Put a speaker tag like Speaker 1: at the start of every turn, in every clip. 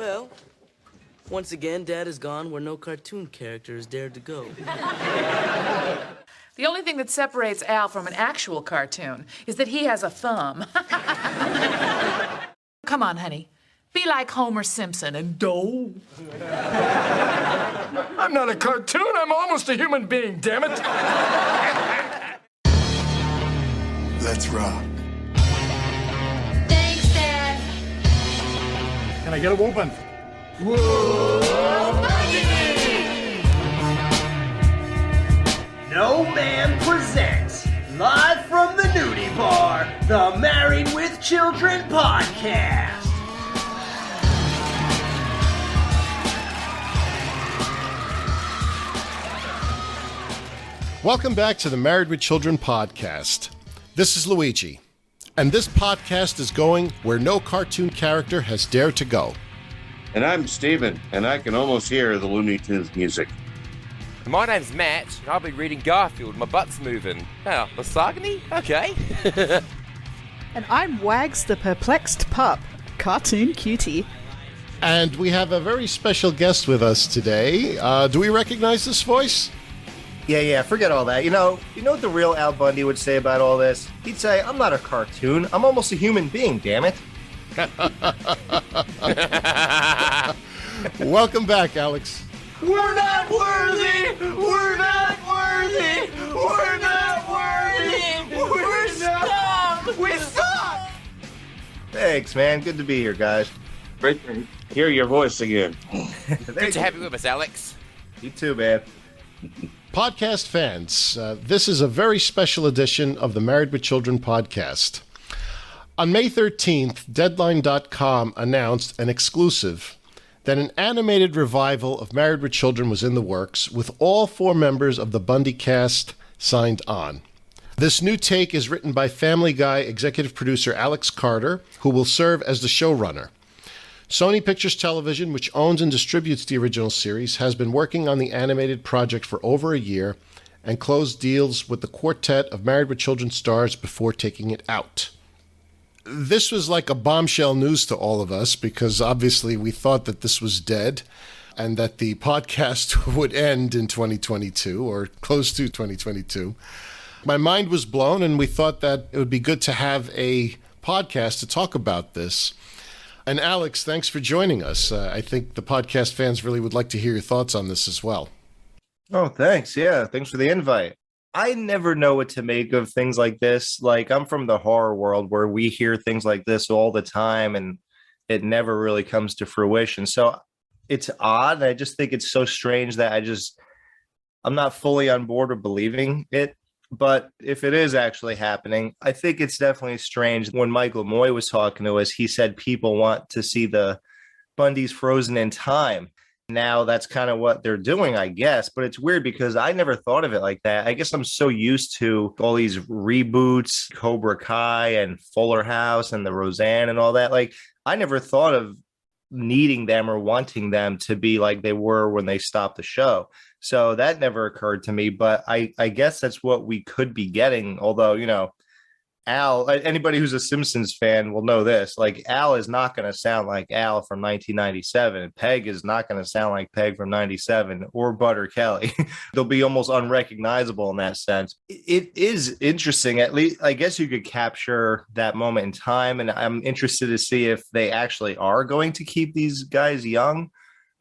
Speaker 1: Well, once again, Dad is gone where no cartoon character has dared to go.
Speaker 2: The only thing that separates Al from an actual cartoon is that he has a thumb. Come on, honey. Be like Homer Simpson and do.
Speaker 3: I'm not a cartoon. I'm almost a human being, damn it.
Speaker 4: Let's rock.
Speaker 5: Thanks, Dad.
Speaker 3: Can I get a whooping?
Speaker 5: Whoa,
Speaker 6: No Man presents, live from the nudie bar, the Married with Children podcast.
Speaker 7: Welcome back to the Married with Children podcast. This is Luigi, and this podcast is going where no cartoon character has dared to go.
Speaker 8: And I'm Steven, and I can almost hear the Looney Tunes music.
Speaker 9: My name's Matt, and I'll be reading Garfield. My butt's moving. Oh, misogyny? Okay.
Speaker 10: And I'm Wags the Perplexed Pup, cartoon cutie.
Speaker 7: And we have a very special guest with us today. Do we recognize this voice?
Speaker 6: Yeah, forget all that. You know what the real Al Bundy would say about all this? He'd say, I'm not a cartoon. I'm almost a human being, damn it.
Speaker 7: Welcome back, Alex.
Speaker 6: We're not worthy! We're not worthy! We're not worthy! We're scum! We suck! Thanks, man. Good to be here, guys.
Speaker 8: Great to hear your voice again.
Speaker 9: Good to have you with us, Alex.
Speaker 6: You too, man.
Speaker 7: Podcast fans, this is a very special edition of the Married with Children podcast. On May 13th, Deadline.com announced an exclusive that an animated revival of Married with Children was in the works, with all 4 members of the Bundy cast signed on. This new take is written by Family Guy executive producer Alex Carter, who will serve as the showrunner. Sony Pictures Television, which owns and distributes the original series, has been working on the animated project for over a year and closed deals with the quartet of Married with Children stars before taking it out. This was like a bombshell news to all of us because obviously we thought that this was dead and that the podcast would end in 2022 or close to 2022. My mind was blown, and we thought that it would be good to have a podcast to talk about this. And Alex, thanks for joining us. I think the podcast fans really would like to hear your thoughts on this as well.
Speaker 6: Oh, thanks. Yeah, thanks for the invite. I never know what to make of things like this. Like, I'm from the horror world where we hear things like this all the time and it never really comes to fruition. So it's odd. I just think it's so strange that I'm not fully on board with believing it. But if it is actually happening, I think it's definitely strange. When Michael Moy was talking to us, he said people want to see the Bundys frozen in time. Now that's kind of what they're doing, I guess. But it's weird because I never thought of it like that. I guess I'm so used to all these reboots, Cobra Kai and Fuller House and the Roseanne and all that. Like, I never thought of needing them or wanting them to be like they were when they stopped the show. So that never occurred to me, but I guess that's what we could be getting. Although, Al, anybody who's a Simpsons fan will know this. Like, Al is not going to sound like Al from 1997. Peg is not going to sound like Peg from 97 or Butter Kelly. They'll be almost unrecognizable in that sense. It is interesting. At least, I guess you could capture that moment in time. And I'm interested to see if they actually are going to keep these guys young.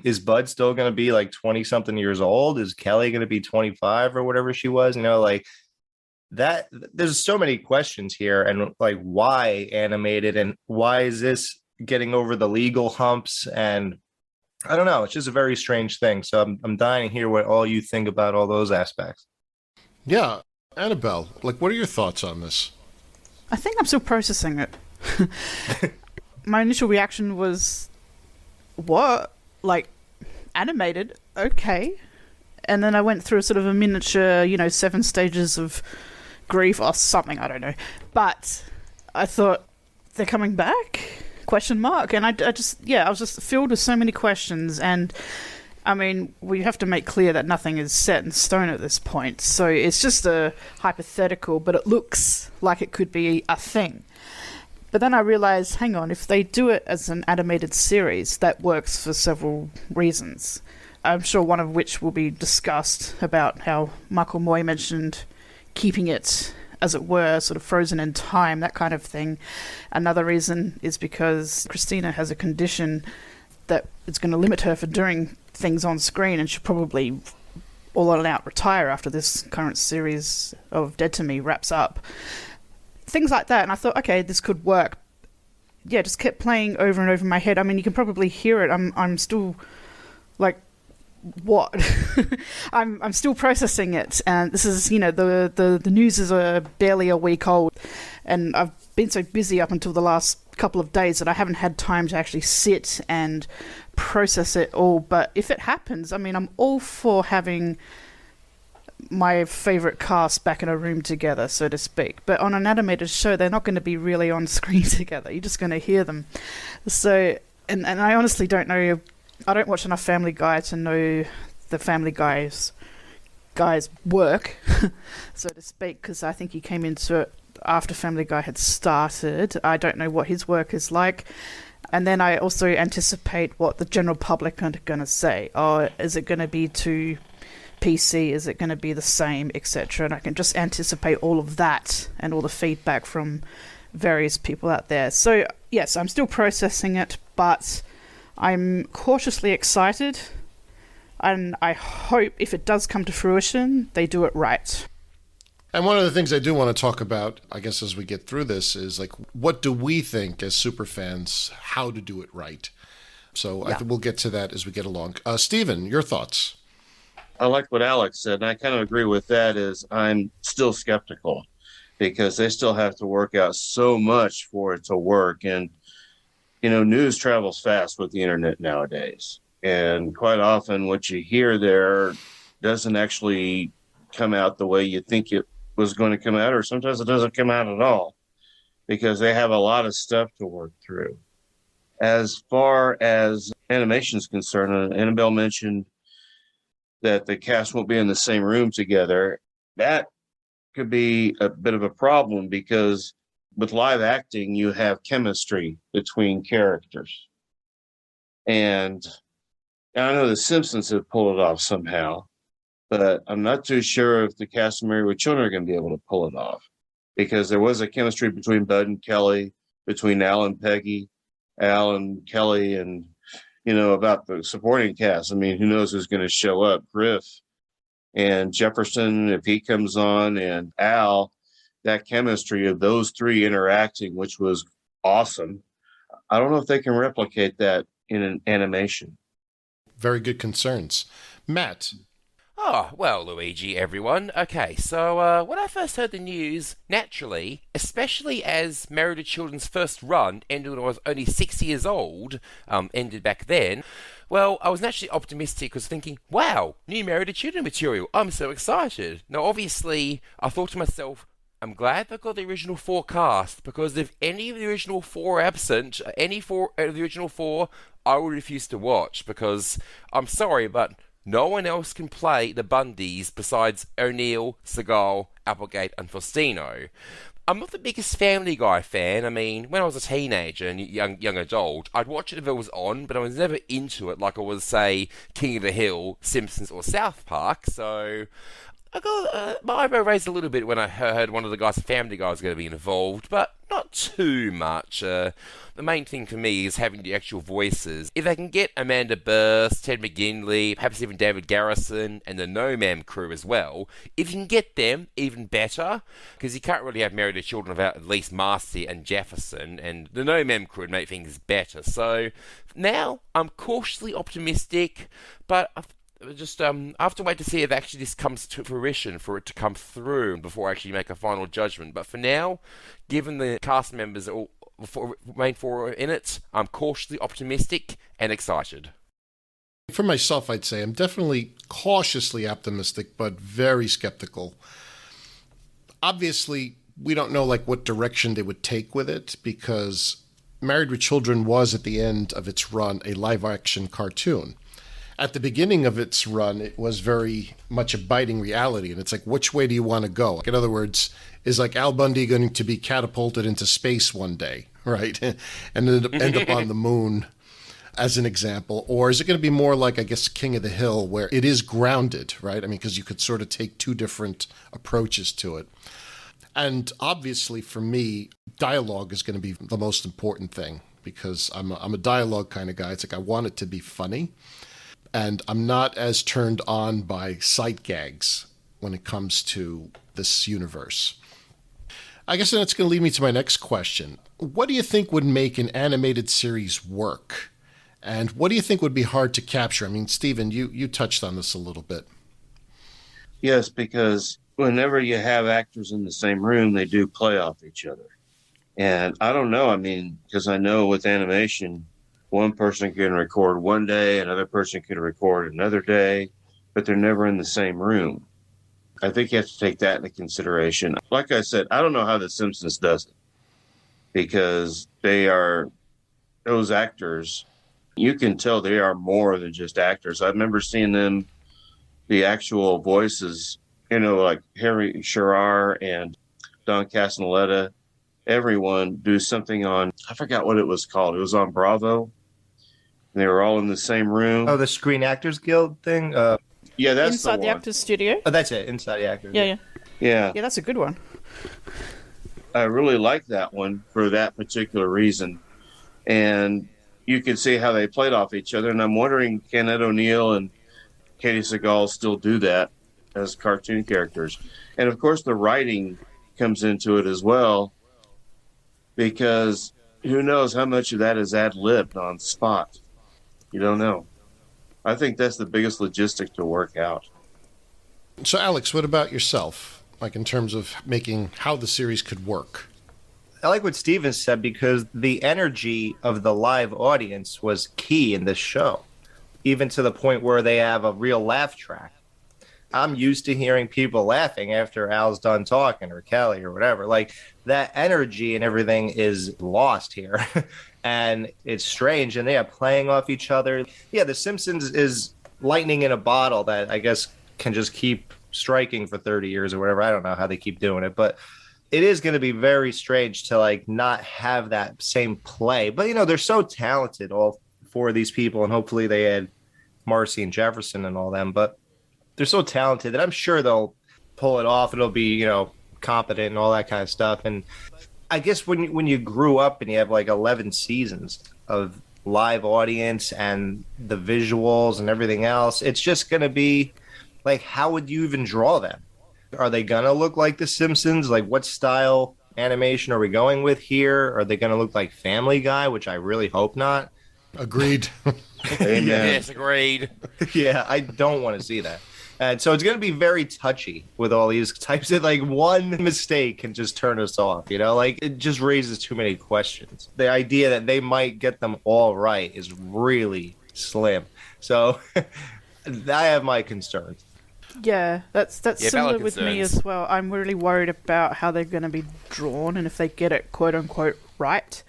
Speaker 6: Is Bud still going to be like 20 something years old? Is Kelly going to be 25 or whatever she was? Like that, there's so many questions here, and like, why animated and why is this getting over the legal humps? And I don't know. It's just a very strange thing. So I'm dying to hear what all you think about all those aspects.
Speaker 7: Yeah. Annabel, like, what are your thoughts on this?
Speaker 10: I think I'm still processing it. My initial reaction was, what? Like, animated, okay. And then I went through sort of a miniature, 7 stages of grief or something, I don't know. But I thought, they're coming back? Question mark. And I was just filled with so many questions. And I mean, we have to make clear that nothing is set in stone at this point. So it's just a hypothetical, but it looks like it could be a thing. But then I realized, hang on, if they do it as an animated series, that works for several reasons. I'm sure one of which will be discussed about how Michael Moy mentioned keeping it, as it were, sort of frozen in time, that kind of thing. Another reason is because Christina has a condition that is going to limit her from doing things on screen, and she'll probably all out retire after this current series of Dead to Me wraps up. Things like that, and I thought, okay, this could work. Yeah, just kept playing over and over in my head. I mean, you can probably hear it. I'm still like, what? I'm still processing it, and this is, the news is barely a week old, and I've been so busy up until the last couple of days that I haven't had time to actually sit and process it all. But if it happens, I mean, I'm all for having my favorite cast back in a room together, so to speak. But on an animated show, they're not going to be really on screen together. You're just going to hear them. So, and I honestly don't know. I don't watch enough Family Guy to know the Family Guy's work, so to speak, because I think he came into it after Family Guy had started. I don't know what his work is like. And then I also anticipate what the general public are going to say. Oh, is it going to be too PC? Is it going to be the same, etc.? And I can just anticipate all of that and all the feedback from various people out there. So, yes, I'm still processing it, but I'm cautiously excited. And I hope if it does come to fruition, they do it right.
Speaker 7: And one of the things I do want to talk about, I guess, as we get through this is, like, what do we think as superfans, how to do it right? So I think we'll get to that as we get along. Stephen, your thoughts?
Speaker 8: I like what Alex said, and I kind of agree with that. Is I'm still skeptical because they still have to work out so much for it to work. And, news travels fast with the internet nowadays. And quite often what you hear there doesn't actually come out the way you think it was going to come out, or sometimes it doesn't come out at all because they have a lot of stuff to work through. As far as animation is concerned, Annabel mentioned that the cast won't be in the same room together. That could be a bit of a problem because with live acting, you have chemistry between characters. And I know the Simpsons have pulled it off somehow, but I'm not too sure if the cast of Married with Children are going to be able to pull it off because there was a chemistry between Bud and Kelly, between Al and Peggy, Al and Kelly, and, about the supporting cast. I mean, who knows who's going to show up? Griff and Jefferson, if he comes on, and Al, that chemistry of those three interacting, which was awesome. I don't know if they can replicate that in an animation.
Speaker 7: Very good concerns. Matt?
Speaker 9: Oh, well, Luigi, everyone. Okay, so when I first heard the news, naturally, especially as Married to Children's first run ended when I was only 6 years old, ended back then, well, I was naturally optimistic because thinking, wow, new Married to Children material. I'm so excited. Now, obviously, I thought to myself, I'm glad they got the original four cast, because if any of the original four are absent, any four out of the original four, I would refuse to watch, because I'm sorry, but no one else can play the Bundys besides O'Neill, Seagal, Applegate, and Faustino. I'm not the biggest Family Guy fan. I mean, when I was a teenager and young adult, I'd watch it if it was on, but I was never into it like I was, say, King of the Hill, Simpsons, or South Park, so I got my eyebrow raised a little bit when I heard one of the guys from Family Guy was going to be involved, but not too much. The main thing for me is having the actual voices. If they can get Amanda Burst, Ted McGinley, perhaps even David Garrison, and the No Ma'am crew as well, if you can get them, even better, because you can't really have Married to Children without at least Marcy and Jefferson, and the No Ma'am crew would make things better. So now I'm cautiously optimistic, but I have to wait to see if actually this comes to fruition for it to come through before I actually make a final judgment. But for now, given the cast members that remain four in it, I'm cautiously optimistic and excited.
Speaker 7: For myself, I'd say I'm definitely cautiously optimistic, but very skeptical. Obviously, we don't know what direction they would take with it, because Married with Children was, at the end of its run, a live-action cartoon. At the beginning of its run, it was very much a biting reality. And it's which way do you want to go? In other words, is Al Bundy going to be catapulted into space one day? right? And end up on the moon, as an example? Or is it going to be more like, I guess, King of the Hill, where it is grounded, right? I mean, because you could sort of take two different approaches to it. And obviously, for me, dialogue is going to be the most important thing, because I'm a dialogue kind of guy. It's like I want it to be funny. And I'm not as turned on by sight gags when it comes to this universe. I guess that's going to lead me to my next question. What do you think would make an animated series work? And what do you think would be hard to capture? I mean, Stephen, you touched on this a little bit.
Speaker 8: Yes, because whenever you have actors in the same room, they do play off each other. And I don't know. I mean, because I know with animation, one person can record one day, another person can record another day, but they're never in the same room. I think you have to take that into consideration. Like I said, I don't know how The Simpsons does it, because those actors, you can tell they are more than just actors. I remember seeing them, the actual voices, like Harry Shearer and Don Castellaneta, everyone do something on, I forgot what it was called. It was on Bravo. They were all in the same room.
Speaker 6: Oh, the Screen Actors Guild thing?
Speaker 8: Yeah, that's
Speaker 10: Inside the Actors Studio?
Speaker 6: Oh, that's it. Inside the Actors.
Speaker 10: Yeah.
Speaker 8: Yeah,
Speaker 10: Yeah, that's a good one.
Speaker 8: I really like that one for that particular reason. And you can see how they played off each other. And I'm wondering, can Ed O'Neill and Katie Seagal still do that as cartoon characters? And of course, the writing comes into it as well, because who knows how much of that is ad-libbed on spot. You don't know. I think that's the biggest logistic to work out.
Speaker 7: So, Alex, what about yourself? Like in terms of making how the series could work?
Speaker 6: I like what Steven said, because the energy of the live audience was key in this show, even to the point where they have a real laugh track. I'm used to hearing people laughing after Al's done talking, or Kelly, or whatever. Like, that energy and everything is lost here. And it's strange. And they are playing off each other. Yeah, The Simpsons is lightning in a bottle that I guess can just keep striking for 30 years or whatever. I don't know how they keep doing it. But it is going to be very strange to, like, not have that same play. But, they're so talented, all four of these people. And hopefully they had Marcy and Jefferson and all them. But they're so talented that I'm sure they'll pull it off. It'll be, competent and all that kind of stuff. And I guess when you grew up and you have like 11 seasons of live audience and the visuals and everything else, it's just going to be like, how would you even draw them? Are they going to look like The Simpsons? Like, what style animation are we going with here? Are they going to look like Family Guy, which I really hope not?
Speaker 7: Agreed.
Speaker 8: Amen.
Speaker 9: Yes, agreed.
Speaker 6: Yeah, I don't want to see that. And so it's going to be very touchy with all these types of, like, one mistake can just turn us off, Like, it just raises too many questions. The idea that they might get them all right is really slim. So I have my concerns.
Speaker 10: Yeah, that's similar
Speaker 9: valid
Speaker 10: with me
Speaker 9: concerns.
Speaker 10: as well. I'm really worried about how they're going to be drawn and if they get it quote unquote right.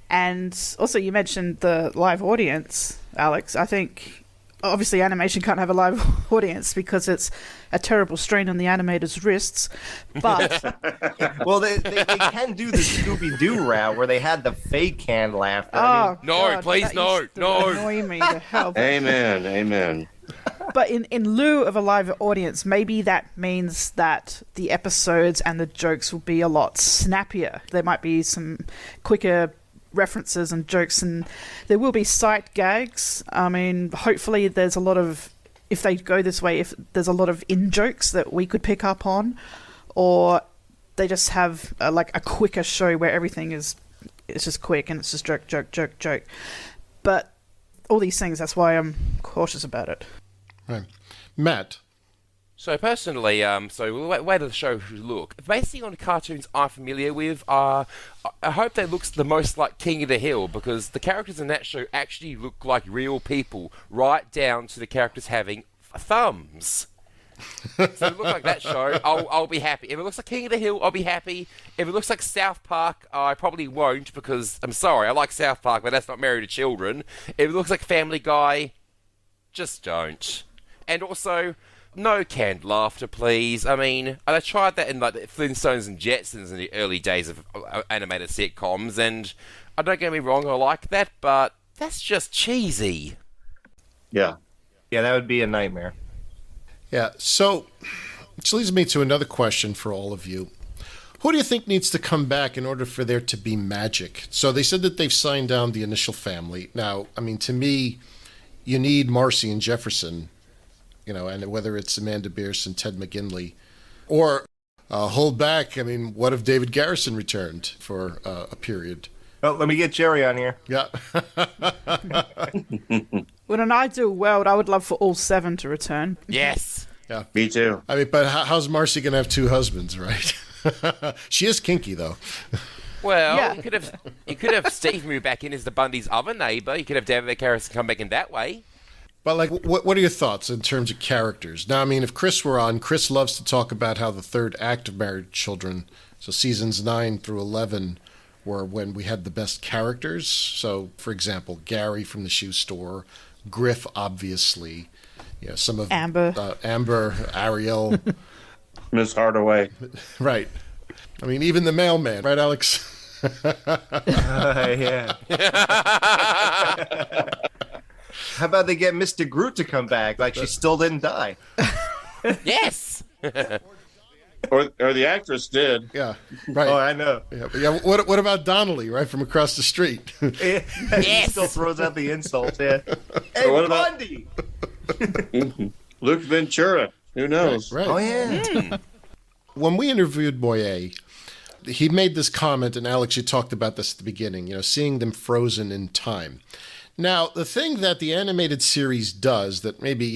Speaker 10: And also, you mentioned the live audience, Alex. I think obviously animation can't have a live audience because it's a terrible strain on the animator's wrists. But
Speaker 6: Well, they can do the Scooby-Doo route where they had the fake canned laughter.
Speaker 10: oh,
Speaker 9: No,
Speaker 10: God,
Speaker 9: please,
Speaker 10: that
Speaker 9: no,
Speaker 10: used to
Speaker 9: no.
Speaker 10: annoy me to hell.
Speaker 8: Amen.
Speaker 10: But in lieu of a live audience, maybe that means that the episodes and the jokes will be a lot snappier. There might be some quicker references and jokes, and there will be sight gags. I mean, hopefully there's a lot of, if they go this way, if there's a lot of in-jokes that we could pick up on, or they just have like a quicker show where everything is, it's just quick and it's just joke. But all these things, that's why I'm cautious about it.
Speaker 7: Right. Matt?
Speaker 9: So personally, the way the show should look, basing on cartoons I'm familiar with, I hope they looks the most like King of the Hill, because the characters in that show actually look like real people, right down to the characters having thumbs. So if it looks like that show, I'll be happy. If it looks like King of the Hill, I'll be happy. If it looks like South Park, I probably won't, because I'm sorry, I like South Park, but that's not Married to Children. If it looks like Family Guy, just don't. And also, No canned laughter, please. I mean, I tried that in like the Flintstones and Jetsons in the early days of animated sitcoms, and don't get me wrong, I like that, but that's just cheesy.
Speaker 8: Yeah.
Speaker 6: Yeah, that would be a nightmare.
Speaker 7: Yeah, so which leads me to another question for all of you. Who do you think needs to come back in order for there to be magic? So they said that they've signed down the initial family. Now, I mean, to me, you need Marcy and Jefferson, and whether it's Amanda Bierce and Ted McGinley, or hold back. I mean, what if David Garrison returned for a period?
Speaker 6: Oh, let me get Jerry on here.
Speaker 7: Yeah.
Speaker 10: Well, in an ideal world, I would love for all 7 to return.
Speaker 9: Yes.
Speaker 7: Yeah.
Speaker 8: Me too.
Speaker 7: I mean, but how's Marcy going to have 2 husbands, right? She is kinky, though.
Speaker 9: Well,
Speaker 10: Yeah.
Speaker 9: you could have Steve move back in as the Bundy's other neighbour. You could have David Garrison come back in that way.
Speaker 7: But, like, what are your thoughts in terms of characters? Now, I mean, if Chris were on, Chris loves to talk about how the third act of Married with Children, so seasons 9 through 11, were when we had the best characters. So, for example, Gary from the shoe store, Griff, obviously, some of
Speaker 10: Amber,
Speaker 7: Ariel,
Speaker 8: Miss Hardaway.
Speaker 7: right. I mean, even the mailman, right, Alex?
Speaker 6: Yeah. How about they get Mr. Groot to come back like she still didn't die?
Speaker 9: Yes.
Speaker 8: Or the actress did.
Speaker 7: Yeah, right.
Speaker 6: Oh, I know.
Speaker 7: Yeah. What about Donnelly, right from across the street?
Speaker 6: He still throws out the insult, yeah. Hey,
Speaker 8: Or what about-
Speaker 6: Bundy!
Speaker 8: Luke Ventura. Who knows?
Speaker 7: Right.
Speaker 6: Oh, yeah.
Speaker 7: When we interviewed Moye, he made this comment, and Alex, you talked about this at the beginning, seeing them frozen in time. Now, the thing that the animated series does that maybe,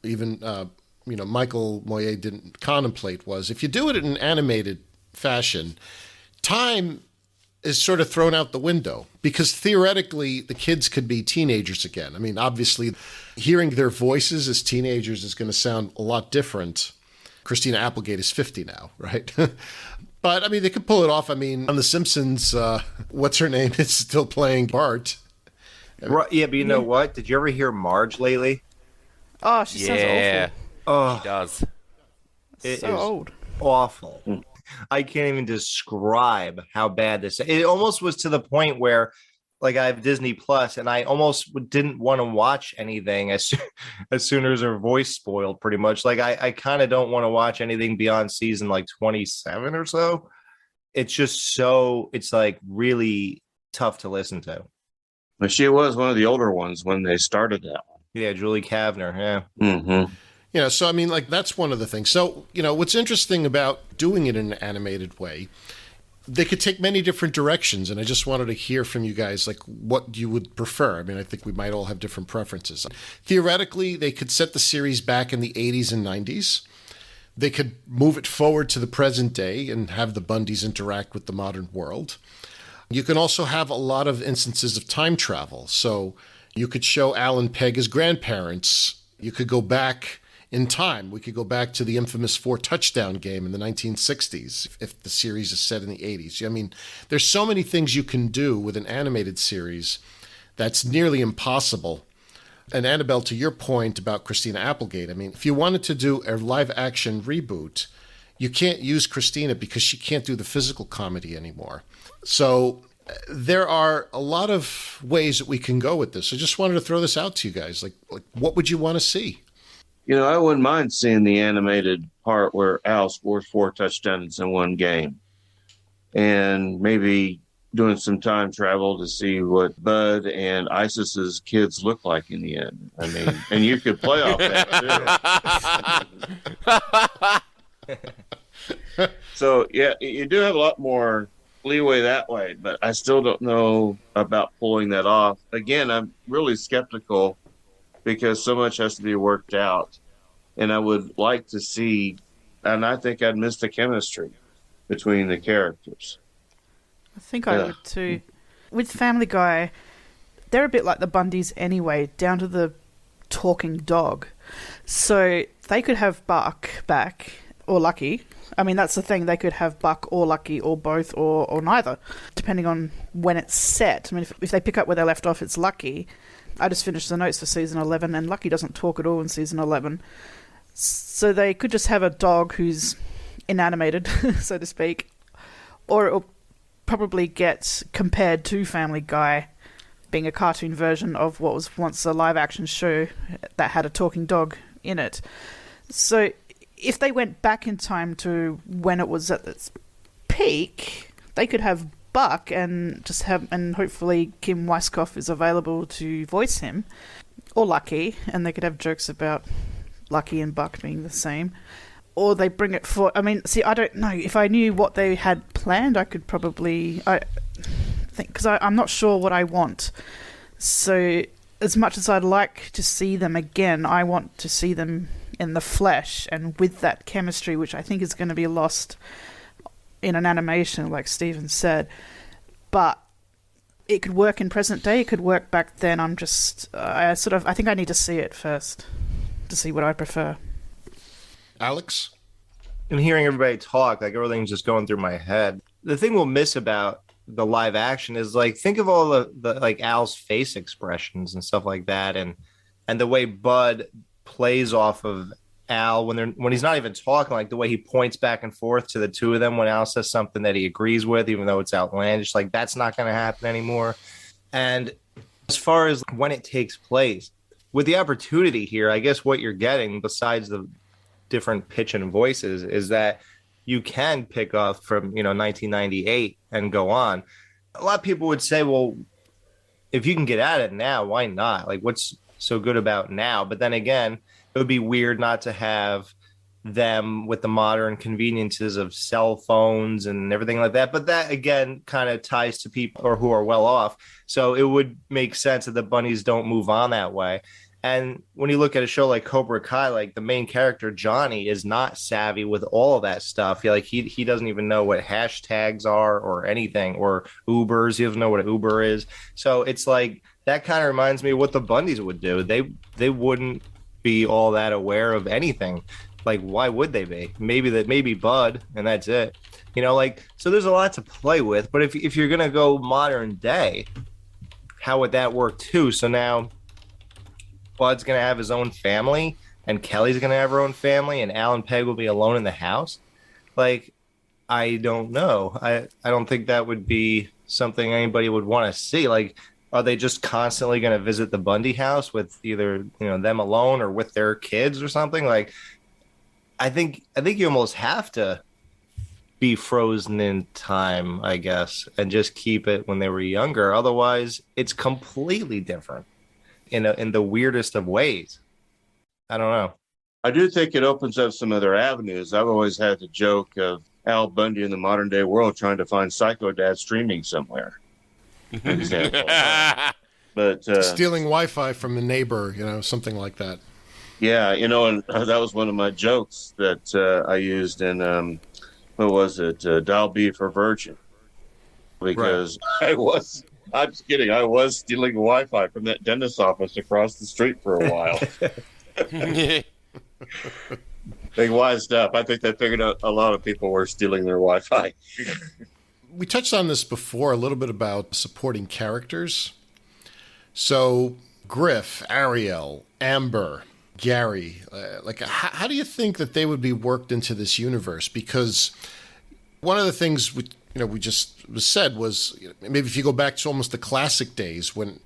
Speaker 7: even, Michael Moye didn't contemplate was if you do it in an animated fashion, time is sort of thrown out the window because theoretically the kids could be teenagers again. I mean, obviously, hearing their voices as teenagers is going to sound a lot different. Christina Applegate is 50 now, right? But, I mean, they could pull it off. I mean, on The Simpsons, what's her name is still playing Bart.
Speaker 6: Right, yeah, but you know what? Did you ever hear Marge lately?
Speaker 10: Oh, she sounds awful.
Speaker 6: Oh,
Speaker 9: She does.
Speaker 6: it
Speaker 10: So
Speaker 6: is
Speaker 10: old.
Speaker 6: awful. I can't even describe how bad this is. It almost was to the point where, like, I have Disney Plus, and I almost didn't want to watch anything as soon as her voice spoiled, pretty much. Like, I kind of don't want to watch anything beyond season, like, 27 or so. It's just it's, like, really tough to listen to.
Speaker 8: But she was one of the older ones when they started that one.
Speaker 6: Yeah, Julie Kavner, yeah.
Speaker 8: Mm-hmm.
Speaker 7: So, I mean, like, that's one of the things. So, what's interesting about doing it in an animated way, they could take many different directions, and I just wanted to hear from you guys, like, what you would prefer. I mean, I think we might all have different preferences. Theoretically, they could set the series back in the 80s and 90s. They could move it forward to the present day and have the Bundys interact with the modern world. You can also have a lot of instances of time travel. So you could show Al and Peg as grandparents. You could go back in time. We could go back to the infamous 4-touchdown game in the 1960s if the series is set in the 80s. I mean, there's so many things you can do with an animated series that's nearly impossible. And Annabelle, to your point about Christina Applegate, I mean, if you wanted to do a live-action reboot, you can't use Christina because she can't do the physical comedy anymore. So there are a lot of ways that we can go with this. I just wanted to throw this out to you guys. Like what would you want to see?
Speaker 8: I wouldn't mind seeing the animated part where Al scores 4 touchdowns in one game. And maybe doing some time travel to see what Bud and Isis's kids look like in the end. I mean, and you could play off that too. So, yeah, you do have a lot more leeway that way, but I still don't know about pulling that off. Again, I'm really skeptical because so much has to be worked out. And I would like to see, and I think I'd miss the chemistry between the characters.
Speaker 10: I think I would too. With Family Guy, they're a bit like the Bundys anyway, down to the talking dog. So they could have Buck back, or Lucky. I mean, that's the thing. They could have Buck or Lucky or both or neither, depending on when it's set. I mean, if they pick up where they left off, it's Lucky. I just finished the notes for season 11, and Lucky doesn't talk at all in season 11. So they could just have a dog who's inanimated, so to speak, or it'll probably get compared to Family Guy, being a cartoon version of what was once a live-action show that had a talking dog in it. So if they went back in time to when it was at its peak, they could have Buck and hopefully Kim Weiskopf is available to voice him, or Lucky, and they could have jokes about Lucky and Buck being the same. Or they bring it for... I mean, see, I don't know. If I knew what they had planned, I could probably... I think... Because I'm not sure what I want. So, as much as I'd like to see them again, I want to see them in the flesh and with that chemistry, which I think is going to be lost in an animation, like Steven said. But it could work in present day. It could work back then. I think I need to see it first to see what I prefer.
Speaker 7: Alex?
Speaker 6: And hearing everybody talk, like everything's just going through my head. The thing we'll miss about the live action is like, think of all the like Al's face expressions and stuff like that, and the way Bud plays off of Al when he's not even talking, like the way he points back and forth to the two of them when Al says something that he agrees with, even though it's outlandish. Like, that's not going to happen anymore. And as far as when it takes place, with the opportunity here, I guess what you're getting, besides the different pitch and voices, is that you can pick up from 1998 and go on. A lot of people would say, well, if you can get at it now, why not? Like, what's so good about now? But then again, it would be weird not to have them with the modern conveniences of cell phones and everything like that. But that again kind of ties to people who are well off, so it would make sense that the bunnies don't move on that way. And when you look at a show like Cobra Kai, like the main character, Johnny, is not savvy with all of that stuff. He doesn't even know what hashtags are or anything, or Ubers. He doesn't know what an Uber is. So it's like, that kind of reminds me of what the Bundys would do. They wouldn't be all that aware of anything. Like, why would they be? Maybe Bud, and that's it. So there's a lot to play with. But if you're going to go modern day, how would that work too? So now Bud's going to have his own family, and Kelly's going to have her own family, and Al and Peg will be alone in the house. Like, I don't know. I don't think that would be something anybody would want to see. Like, are they just constantly going to visit the Bundy house with either, them alone or with their kids or something? Like, I think you almost have to be frozen in time, I guess, and just keep it when they were younger. Otherwise, it's completely different in the weirdest of ways. I don't know.
Speaker 8: I do think it opens up some other avenues. I've always had the joke of Al Bundy in the modern day world trying to find Psycho Dad streaming somewhere. Example. But
Speaker 7: stealing Wi-Fi from the neighbor, something like that.
Speaker 8: Yeah, and that was one of my jokes that I used in what was it? Dial B for Virgin, because right. I'm just kidding. I was stealing Wi-Fi from that dentist's office across the street for a while. They wised up. I think they figured out a lot of people were stealing their Wi-Fi.
Speaker 7: We touched on this before a little bit about supporting characters. So Griff, Ariel, Amber, Gary, how do you think that they would be worked into this universe? Because one of the things we just said was, maybe if you go back to almost the classic days when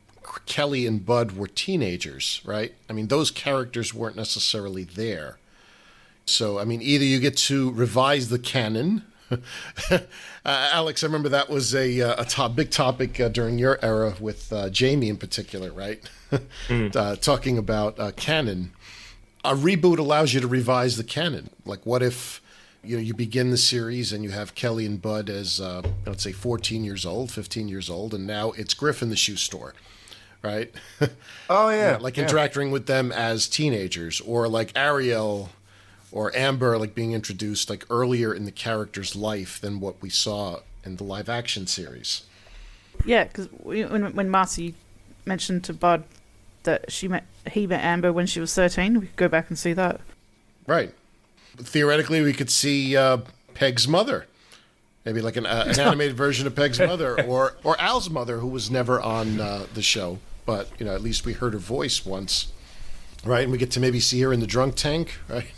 Speaker 7: Kelly and Bud were teenagers, right? I mean, those characters weren't necessarily there. So, I mean, either you get to revise the canon. Alex, I remember that was a big topic during your era with Jamie in particular, right? Talking about canon. A reboot allows you to revise the canon. Like, what if you begin the series and you have Kelly and Bud as, let's say, 14 years old, 15 years old, and now it's Griff in the shoe store, right?
Speaker 6: Oh, yeah.
Speaker 7: Interacting with them as teenagers, or like Ariel or Amber, like being introduced like earlier in the character's life than what we saw in the live action series.
Speaker 10: Yeah, because when Marcy mentioned to Bud that he met Amber when she was 13, we could go back and see that.
Speaker 7: Right. Theoretically, we could see Peg's mother, maybe like an animated version of Peg's mother, or Al's mother, who was never on the show, but at least we heard her voice once. Right, and we get to maybe see her in the drunk tank, right?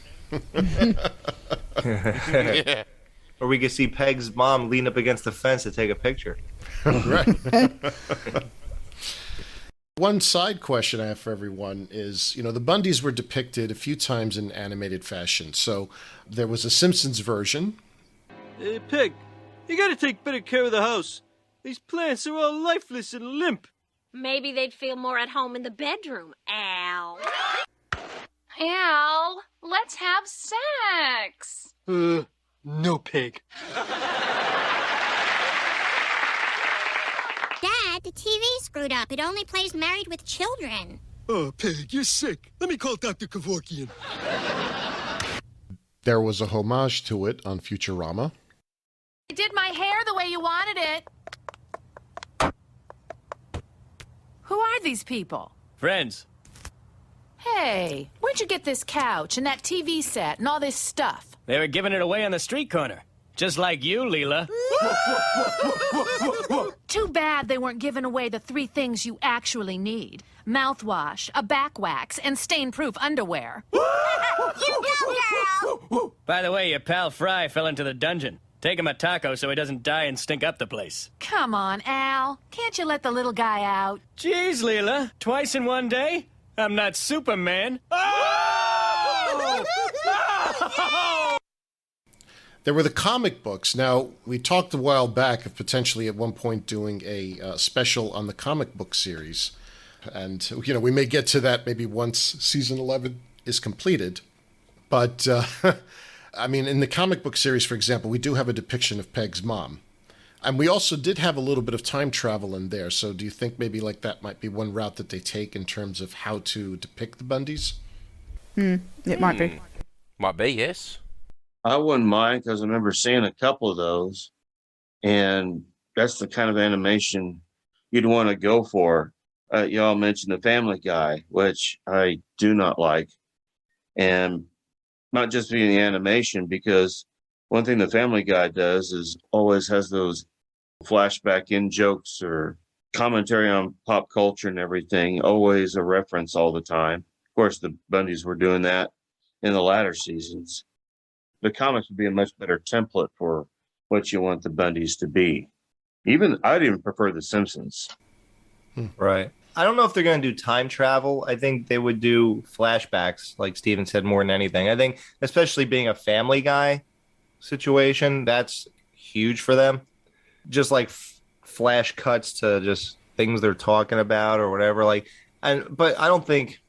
Speaker 9: Yeah.
Speaker 6: Or we could see Peg's mom lean up against the fence to take a picture.
Speaker 7: Right. One side question I have for everyone is, the Bundys were depicted a few times in animated fashion. So there was a Simpsons version.
Speaker 5: Hey, Peg, you gotta take better care of the house. These plants are all lifeless and limp.
Speaker 11: Maybe they'd feel more at home in the bedroom, Al. Al, let's have sex.
Speaker 5: No, Peg.
Speaker 11: Dad, the TV screwed up. It only plays Married with Children.
Speaker 5: Oh, Peg, you're sick. Let me call Dr. Kevorkian.
Speaker 7: There was a homage to it on Futurama.
Speaker 2: I did my hair the way you wanted it. Who are these people?
Speaker 5: Friends.
Speaker 2: Hey, where'd you get this couch and that TV set and all this stuff?
Speaker 5: They were giving it away on the street corner. Just like you, Leela.
Speaker 2: Too bad they weren't giving away the 3 things you actually need. Mouthwash, a back wax, and stain-proof underwear.
Speaker 11: You go, girl!
Speaker 5: By the way, your pal Fry fell into the dungeon. Take him a taco so he doesn't die and stink up the place.
Speaker 2: Come on, Al. Can't you let the little guy out?
Speaker 5: Jeez, Leela. Twice in one day? I'm not Superman. Oh! Oh!
Speaker 7: There were the comic books. Now, we talked a while back of potentially at one point doing a special on the comic book series. And, we may get to that maybe once season 11 is completed. But, in the comic book series, for example, we do have a depiction of Peg's mom. And we also did have a little bit of time travel in there. So do you think maybe like that might be one route that they take in terms of how to depict the Bundys?
Speaker 10: It might be.
Speaker 9: Might be, yes.
Speaker 8: I wouldn't mind because I remember seeing a couple of those, and that's the kind of animation you'd want to go for. Y'all mentioned the Family Guy, which I do not like, and not just being the animation, because one thing the Family Guy does is always has those flashback in jokes or commentary on pop culture and everything, always a reference all the time. Of course, the Bundys were doing that in the latter seasons. The comics would be a much better template for what you want the Bundys to be. I'd even prefer the Simpsons.
Speaker 6: Right. I don't know if they're going to do time travel. I think they would do flashbacks, like Steven said, more than anything. I think, especially being a Family Guy situation, that's huge for them. Just like flash cuts to just things they're talking about or whatever. But I don't think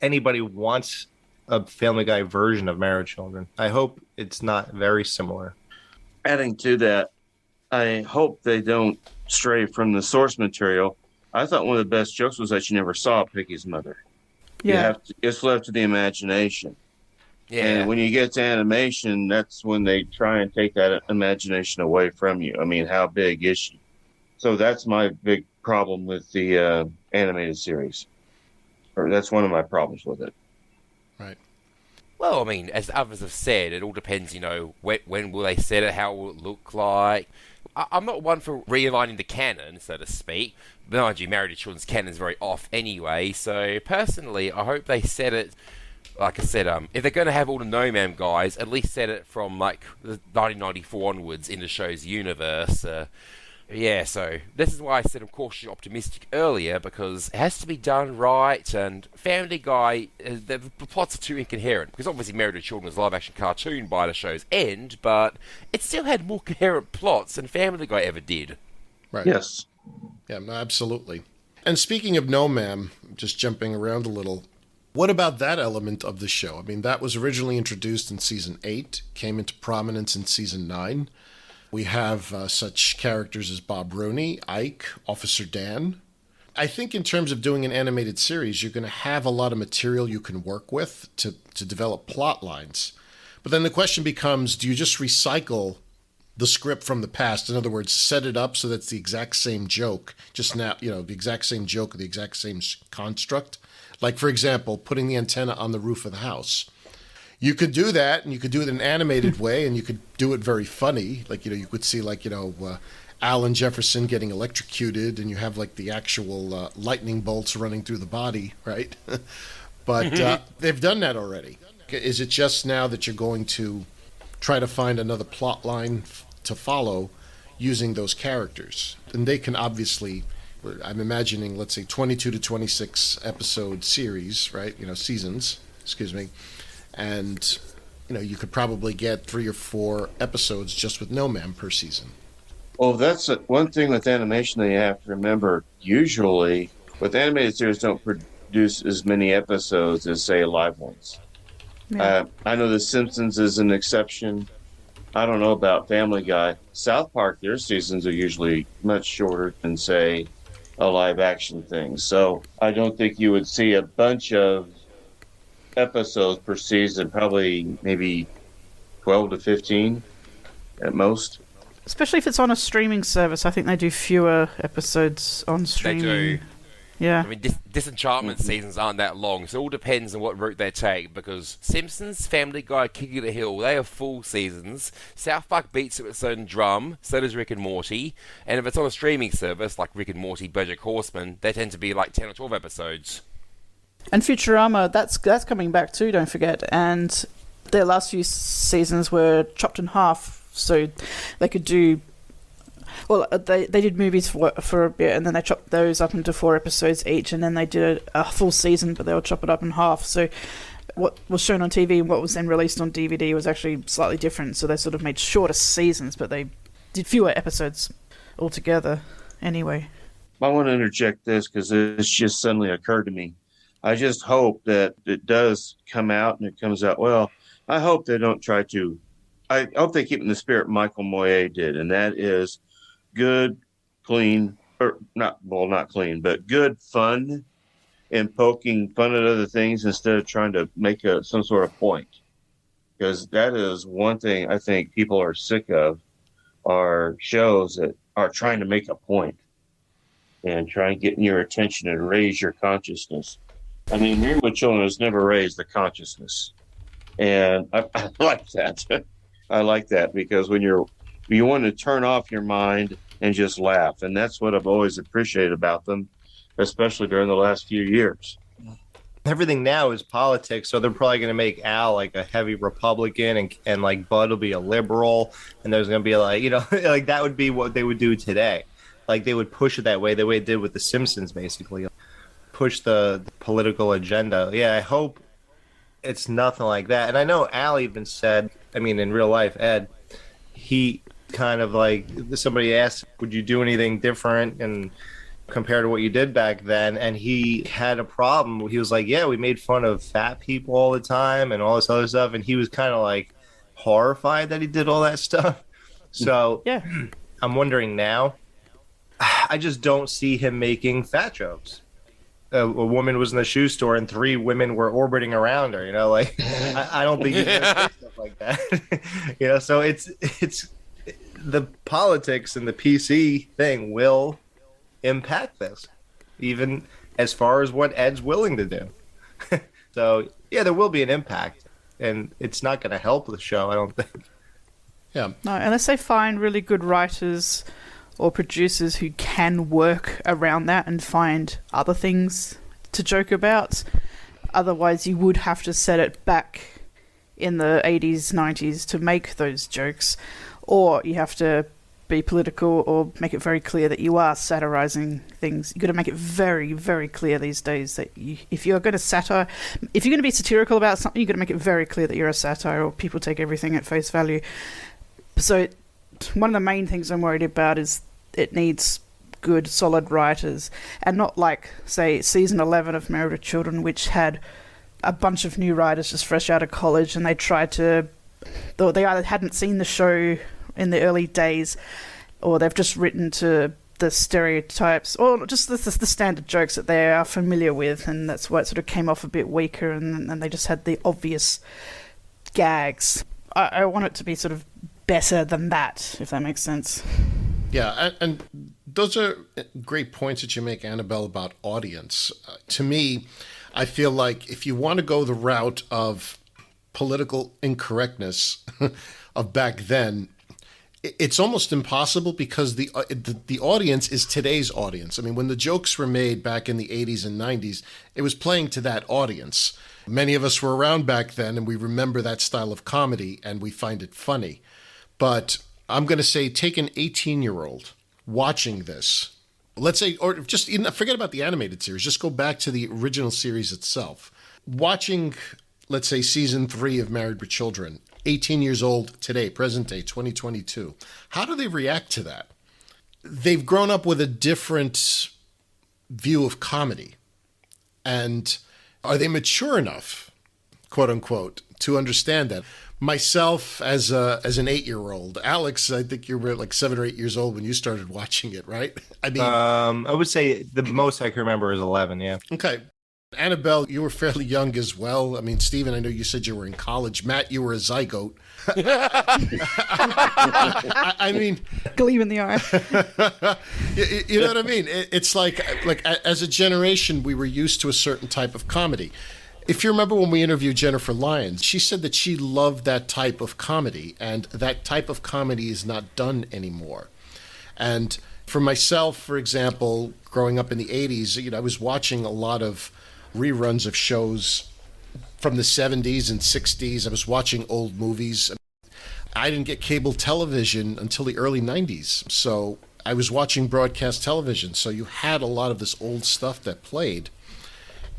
Speaker 6: anybody wants a Family Guy version of Married Children. I hope it's not very similar.
Speaker 8: Adding to that, I hope they don't stray from the source material. I thought one of the best jokes was that you never saw Piggy's mother.
Speaker 10: Yeah.
Speaker 8: It's left to the imagination.
Speaker 9: Yeah.
Speaker 8: And when you get to animation, that's when they try and take that imagination away from you. I mean, how big is she? So that's my big problem with the animated series. Or that's one of my problems with it.
Speaker 7: Right.
Speaker 9: Well, as others have said, it all depends, when will they set it, how will it look like. I'm not one for realigning the canon, so to speak. Mind you, Married to Children's canon is very off anyway, so personally, I hope they set it, like I said, if they're going to have all the No Ma'am guys, at least set it from, the 1994 onwards in the show's universe. Yeah, so this is why I said I'm cautiously optimistic earlier, because it has to be done right, and Family Guy, the plots are too incoherent, because obviously Married to Children was a live-action cartoon by the show's end, but it still had more coherent plots than Family Guy ever did.
Speaker 7: Right.
Speaker 8: Yes.
Speaker 7: Yeah, no, absolutely. And speaking of No Ma'am, just jumping around a little, what about that element of the show? That was originally introduced in Season 8, came into prominence in Season 9. We have such characters as Bob Rooney, Ike, Officer Dan. I think in terms of doing an animated series, you're going to have a lot of material you can work with to develop plot lines. But then the question becomes, do you just recycle the script from the past? In other words, set it up so that it's the exact same joke, just now, the exact same joke or the exact same construct. Like, for example, putting the antenna on the roof of the house. You could do that, and you could do it in an animated way, and you could do it very funny. You could see, Alan Jefferson getting electrocuted, and you have, the actual lightning bolts running through the body, right? But they've done that already. Is it just now that you're going to try to find another plot line to follow using those characters? And they can obviously, I'm imagining, let's say 22 to 26 episode series, right? Seasons, excuse me. And, you could probably get 3 or 4 episodes just with No Man per season.
Speaker 8: Well, that's one thing with animation that you have to remember. Usually, with animated series, don't produce as many episodes as, say, live ones.
Speaker 10: Yeah.
Speaker 8: I know The Simpsons is an exception. I don't know about Family Guy. South Park, their seasons are usually much shorter than, say, a live action thing. So I don't think you would see a bunch of episodes per season, probably maybe 12 to 15 at most.
Speaker 10: Especially if it's on a streaming service. I think they do fewer episodes on streaming.
Speaker 9: They do.
Speaker 10: Yeah.
Speaker 9: I mean, Disenchantment seasons aren't that long, so it all depends on what route they take, because Simpsons, Family Guy, King of the Hill, they have full seasons. South Park beats it with its own drum, so does Rick and Morty, and if it's on a streaming service, like Rick and Morty, BoJack Horseman, they tend to be like 10 or 12 episodes.
Speaker 10: And Futurama, that's coming back too, don't forget, and their last few seasons were chopped in half, so they could do... Well, they did movies for a bit, and then they chopped those up into 4 episodes each, and then they did a full season, but they'll chop it up in half. So what was shown on TV and what was then released on DVD was actually slightly different. So they sort of made shorter seasons, but they did fewer episodes altogether anyway.
Speaker 8: I want to interject this because it's just suddenly occurred to me. I just hope that it does come out and it comes out well. I hope they don't try to... I hope they keep in the spirit Michael Moye did, and that is... good, clean, or not clean, but good fun and poking fun at other things instead of trying to make some sort of point. Because that is one thing I think people are sick of, are shows that are trying to make a point and try and get your attention and raise your consciousness. I mean, Married with Children has never raised the consciousness. And I like that. I like that because when you want to turn off your mind and just laugh. And that's what I've always appreciated about them, especially during the last few years.
Speaker 6: Everything now is politics, so they're probably going to make Al like a heavy Republican and like Bud will be a liberal. And there's going to be like, like that would be what they would do today. Like they would push it that way, the way it did with The Simpsons, basically. Push the political agenda. Yeah, I hope it's nothing like that. And I know Al even said, I mean, in real life, Ed, he kind of like, somebody asked, would you do anything different and compared to what you did back then? And he had a problem. He was like, yeah, we made fun of fat people all the time and all this other stuff. And he was kind of like horrified that he did all that stuff. So
Speaker 10: yeah,
Speaker 6: I'm wondering now, I just don't see him making fat jokes. A woman was in the shoe store and 3 women were orbiting around her, like I don't think he's going to say stuff like that. So it's the politics and the PC thing will impact this, even as far as what Ed's willing to do. So yeah, there will be an impact, and it's not going to help the show, I don't think.
Speaker 7: Yeah.
Speaker 10: No, unless they find really good writers or producers who can work around that and find other things to joke about. Otherwise, you would have to set it back in the 80s, 90s to make those jokes. Or you have to be political or make it very clear that you are satirizing things. You've got to make it very, very clear these days that if you're going to be satirical about something, you've got to make it very clear that you're a satire or people take everything at face value. So one of the main things I'm worried about is it needs good, solid writers, and not like, say, season 11 of Married with Children, which had a bunch of new writers just fresh out of college, and they either hadn't seen the show in the early days, or they've just written to the stereotypes, or just the standard jokes that they are familiar with, and that's why it sort of came off a bit weaker, and they just had the obvious gags. I want it to be sort of better than that, if that makes sense.
Speaker 7: Yeah, and those are great points that you make, Annabelle, about audience. To me, I feel like if you want to go the route of political incorrectness of back then, It's almost impossible because the audience is today's audience. I mean, when the jokes were made back in the 80s and 90s, it was playing to that audience. Many of us were around back then, and we remember that style of comedy, and we find it funny. But I'm going to say take an 18-year-old watching this. Let's say, or just forget about the animated series. Just go back to the original series itself. Watching, let's say, season 3 of Married with Children, 18 years old today, present day, 2022. How do they react to that? They've grown up with a different view of comedy. And are they mature enough, quote unquote, to understand that? Myself, as an 8-year-old, Alex, I think you were like 7 or 8 years old when you started watching it, right? I mean,
Speaker 6: I would say the most I can remember is 11. Yeah.
Speaker 7: Okay. Annabel, you were fairly young as well. I mean, Stephen, I know you said you were in college. Matt, you were a zygote. I mean,
Speaker 10: gleam in the eye.
Speaker 7: You know what I mean? It's like as a generation, we were used to a certain type of comedy. If you remember when we interviewed Jennifer Lyons, she said that she loved that type of comedy, and that type of comedy is not done anymore. And for myself, for example, growing up in the 80s, I was watching a lot of reruns of shows from the 70s and 60s. I was watching old movies. I didn't get cable television until the early 90s, so I was watching broadcast television. So you had a lot of this old stuff that played.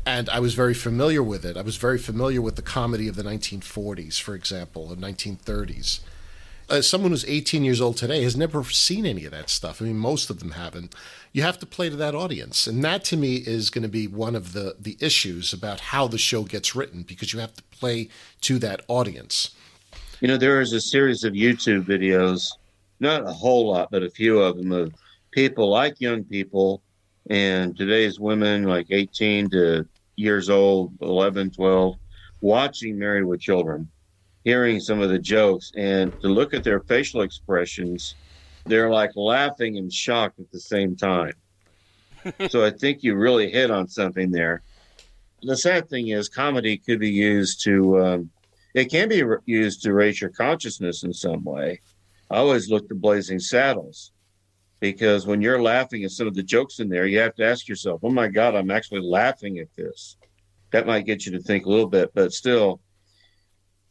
Speaker 7: And I was very familiar with it. I was very familiar with the comedy of the 1940s, for example, the 1930s. Someone who's 18 years old today has never seen any of that stuff. I mean, most of them haven't. You have to play to that audience. And that, to me, is going to be one of the issues about how the show gets written, because you have to play to that audience.
Speaker 8: There is a series of YouTube videos, not a whole lot, but a few of them, of people like young people and today's women, like 18 to years old, 11, 12, watching Married with Children, hearing some of the jokes, and to look at their facial expressions, they're like laughing and shocked at the same time. So I think you really hit on something there. The sad thing is comedy could be used to, it can be used to raise your consciousness in some way. I always look to Blazing Saddles, because when you're laughing at some of the jokes in there, you have to ask yourself, oh my God, I'm actually laughing at this. That might get you to think a little bit, but still,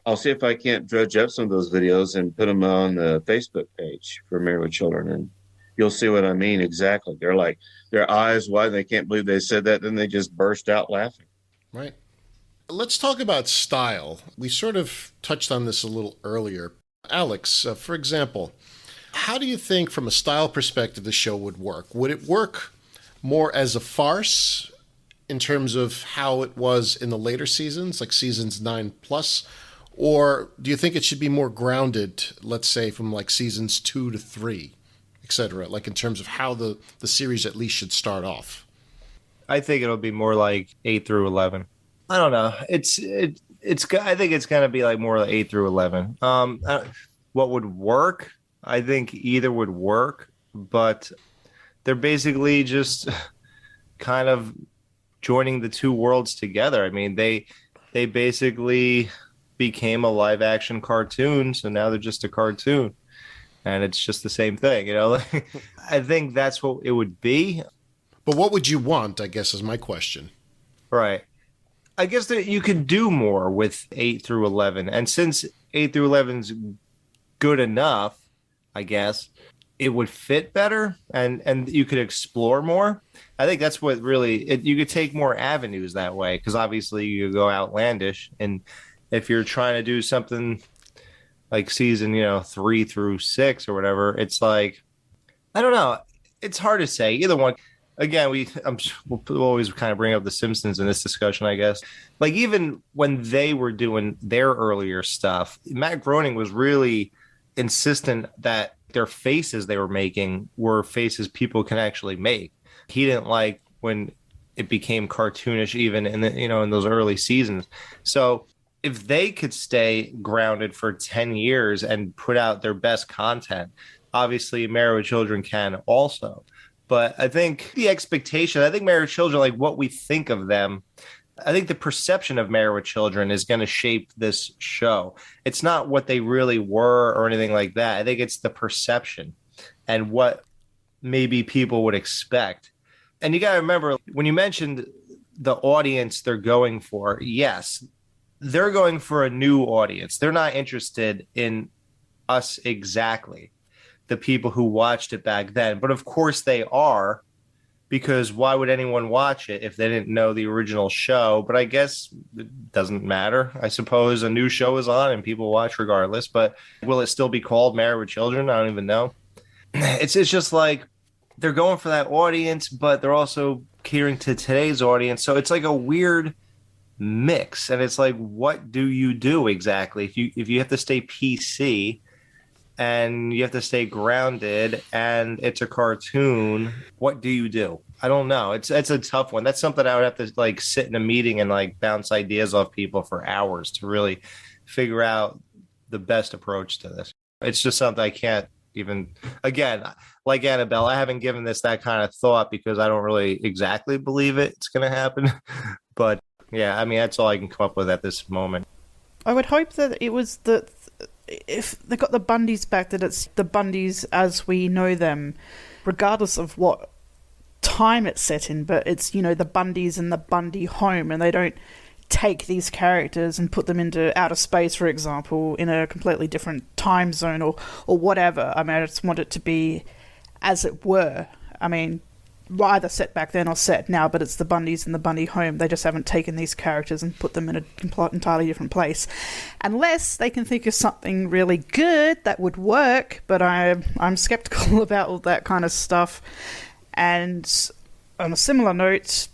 Speaker 8: I'll see if I can't dredge up some of those videos and put them on the Facebook page for Married with Children, and you'll see what I mean exactly. They're like, their eyes wide, they can't believe they said that, then they just burst out laughing.
Speaker 7: Right. Let's talk about style. We sort of touched on this a little earlier. Alex, for example, how do you think, from a style perspective, the show would work? Would it work more as a farce in terms of how it was in the later seasons, like seasons 9+? Or do you think it should be more grounded, let's say, from like seasons 2 to 3, et cetera, like in terms of how the series at least should start off?
Speaker 6: I think it'll be more like 8 through 11. I don't know. I think it's going to be like more like 8 through 11. What would work? I think either would work, but they're basically just kind of joining the two worlds together. I mean, they basically became a live action cartoon, so now they're just a cartoon, and it's just the same thing, I think that's what it would be.
Speaker 7: But what would you want, I guess, is my question.
Speaker 6: Right. I guess that you could do more with 8 through 11, and since 8 through 11 is good enough, I guess it would fit better, and you could explore more. I think that's what really you could take more avenues that way, because obviously you go outlandish, and if you're trying to do something like season 3 through 6 or whatever, it's like, I don't know, it's hard to say either one. Again, we'll always kind of bring up the Simpsons in this discussion, I guess. Like, even when they were doing their earlier stuff, Matt Groening was really insistent that their faces they were making were faces people can actually make. He didn't like when it became cartoonish, even in in those early seasons. So if they could stay grounded for 10 years and put out their best content, obviously Married with Children can also. But I think the expectation, Married with Children, like what we think of them, I think the perception of Married with Children is going to shape this show. It's not what they really were or anything like that. I think it's the perception and what maybe people would expect. And you got to remember, when you mentioned the audience they're going for, yes, they're going for a new audience. They're not interested in us exactly, the people who watched it back then. But of course they are, because why would anyone watch it if they didn't know the original show? But I guess it doesn't matter. I suppose a new show is on and people watch regardless. But will it still be called Married with Children? I don't even know. It's just like they're going for that audience, but they're also catering to today's audience. So it's like a weird mix. And it's like, what do you do exactly? If you have to stay PC and you have to stay grounded and it's a cartoon, what do you do? I don't know. It's a tough one. That's something I would have to like sit in a meeting and like bounce ideas off people for hours to really figure out the best approach to this. It's just something I can't even, again, like Annabel, I haven't given this that kind of thought because I don't really exactly believe it's going to happen. But yeah, I mean, that's all I can come up with at this moment.
Speaker 10: I would hope that it was that if they got the Bundys back, that it's the Bundys as we know them, regardless of what time it's set in, but it's, you know, the Bundys in the Bundy home, and they don't take these characters and put them into outer space, for example, in a completely different time zone or whatever. I mean, I just want it to be as it were. I mean, either set back then or set now, but it's the Bundys in the Bundy home. They just haven't taken these characters and put them in a entirely different place. Unless they can think of something really good that would work, but I'm skeptical about all that kind of stuff. And on a similar note,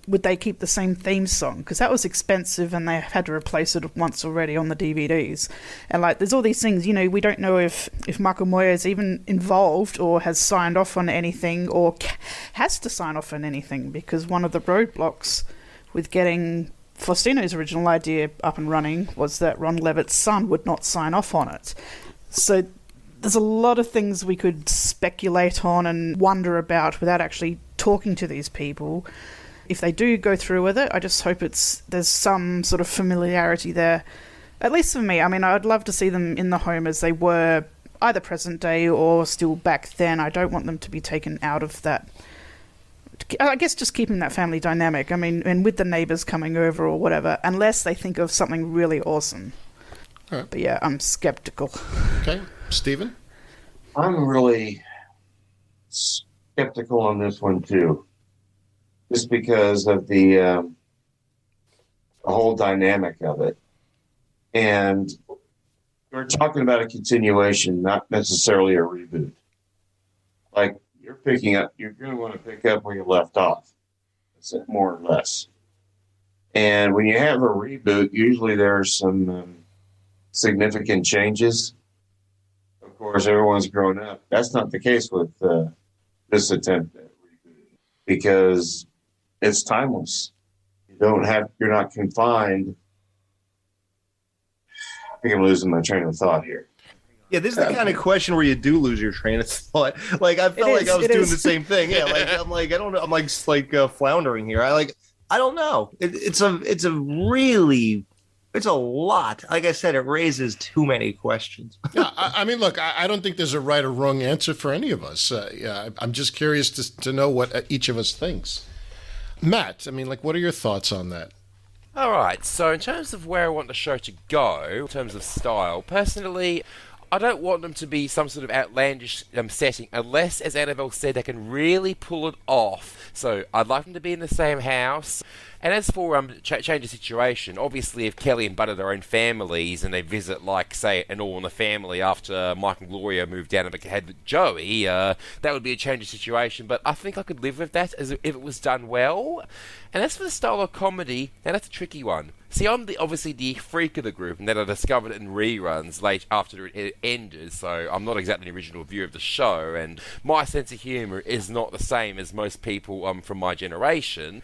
Speaker 10: would they keep the same theme song? Because that was expensive and they had to replace it once already on the DVDs. And like, there's all these things, you know, we don't know if Michael Moyer is even involved or has signed off on anything or has to sign off on anything, because one of the roadblocks with getting Faustino's original idea up and running was that Ron Levitt's son would not sign off on it. So there's a lot of things we could speculate on and wonder about without actually talking to these people. If they do go through with it, I just hope there's some sort of familiarity there, at least for me. I mean, I'd love to see them in the home as they were, either present day or still back then. I don't want them to be taken out of that. I guess just keeping that family dynamic. I mean, and with the neighbours coming over or whatever, unless they think of something really awesome.
Speaker 7: All right.
Speaker 10: But yeah, I'm skeptical.
Speaker 7: Okay. Stephen?
Speaker 8: I'm really skeptical on this one, too. Just because of the whole dynamic of it. And we're talking about a continuation, not necessarily a reboot. Like, you're going to want to pick up where you left off. That's it, more or less. And when you have a reboot, usually there's some significant changes. Of course, everyone's grown up. That's not the case with this attempt at reboot, because it's timeless. You're not confined. I think I'm losing my train of thought here.
Speaker 6: Yeah, this is the kind of question where you do lose your train of thought. Like, I felt like I was doing the same thing. Yeah, like I don't know. I'm like floundering here. I don't know. It's a lot. Like I said, it raises too many questions.
Speaker 7: Yeah, I mean, look, I don't think there's a right or wrong answer for any of us. I'm just curious to know what each of us thinks. Matt, I mean, like, what are your thoughts on that?
Speaker 9: All right, so in terms of where I want the show to go, in terms of style, personally, I don't want them to be some sort of outlandish setting, unless, as Annabel said, they can really pull it off. So I'd like them to be in the same house. And as for change the situation, obviously if Kelly and Bud are their own families and they visit, like, say, an All in the Family after Mike and Gloria moved down and had Joey, that would be a change of situation. But I think I could live with that if it was done well. And as for the style of comedy, now that's a tricky one. See, I'm obviously the freak of the group, and then I discovered it in reruns late after it ended, so I'm not exactly an original viewer of the show, and my sense of humour is not the same as most people from my generation.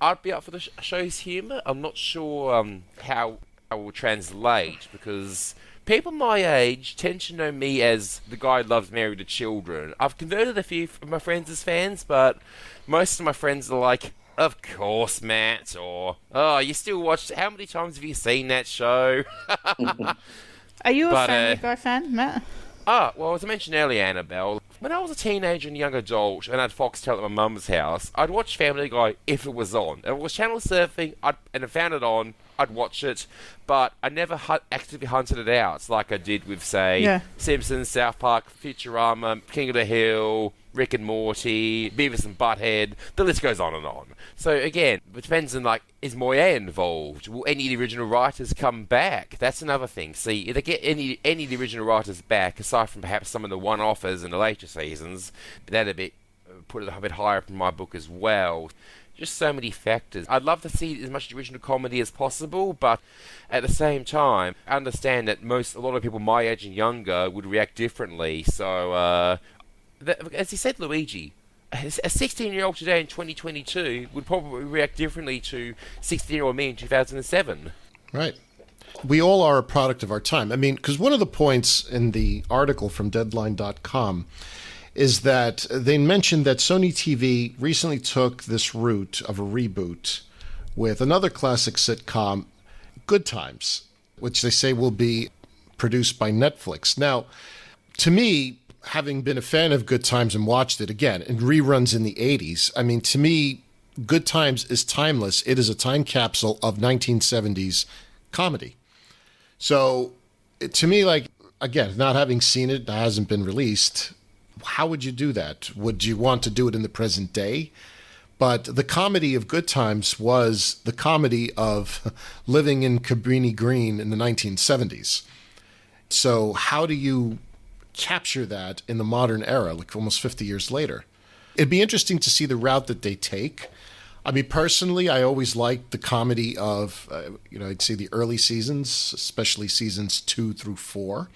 Speaker 9: I'd be up for the show's humour. I'm not sure how I will translate, because people my age tend to know me as the guy who loves Married to Children. I've converted a few of my friends as fans, but most of my friends are like, Of course, Matt. Or, oh, you still watched... How many times have you seen that show?
Speaker 10: Are you a Family Guy fan, Matt?
Speaker 9: Well, as I mentioned earlier, Annabel, when I was a teenager and young adult and I had Foxtel at my mum's house, I'd watch Family Guy if it was on. If it was channel surfing and I found it on, I'd watch it, but I never actively hunted it out like I did with, say, Simpsons, South Park, Futurama, King of the Hill, Rick and Morty, Beavis and Butthead. The list goes on and on. So again, it depends on, like, is Moyet involved? Will any of the original writers come back? That's another thing. See, if they get any of the original writers back, aside from perhaps some of the one-offers in the later seasons, that'd put it a bit higher up in my book as well. Just so many factors. I'd love to see as much original comedy as possible, but at the same time, I understand that a lot of people my age and younger would react differently. So, as you said, Luigi, a 16-year-old today in 2022 would probably react differently to 16-year-old me in 2007.
Speaker 7: Right. We all are a product of our time. I mean, because one of the points in the article from Deadline.com is that they mentioned that Sony TV recently took this route of a reboot with another classic sitcom, Good Times, which they say will be produced by Netflix. Now, to me, having been a fan of Good Times and watched it again in reruns in the 80s, I mean, to me, Good Times is timeless. It is a time capsule of 1970s comedy. So, to me, like, again, not having seen it, it hasn't been released. How would you do that? Would you want to do it in the present day? But the comedy of Good Times was the comedy of living in Cabrini Green in the 1970s. So how do you capture that in the modern era, like almost 50 years later? It'd be interesting to see the route that they take. I mean, personally, I always liked the comedy of, I'd say the early seasons, especially seasons 2 through 4.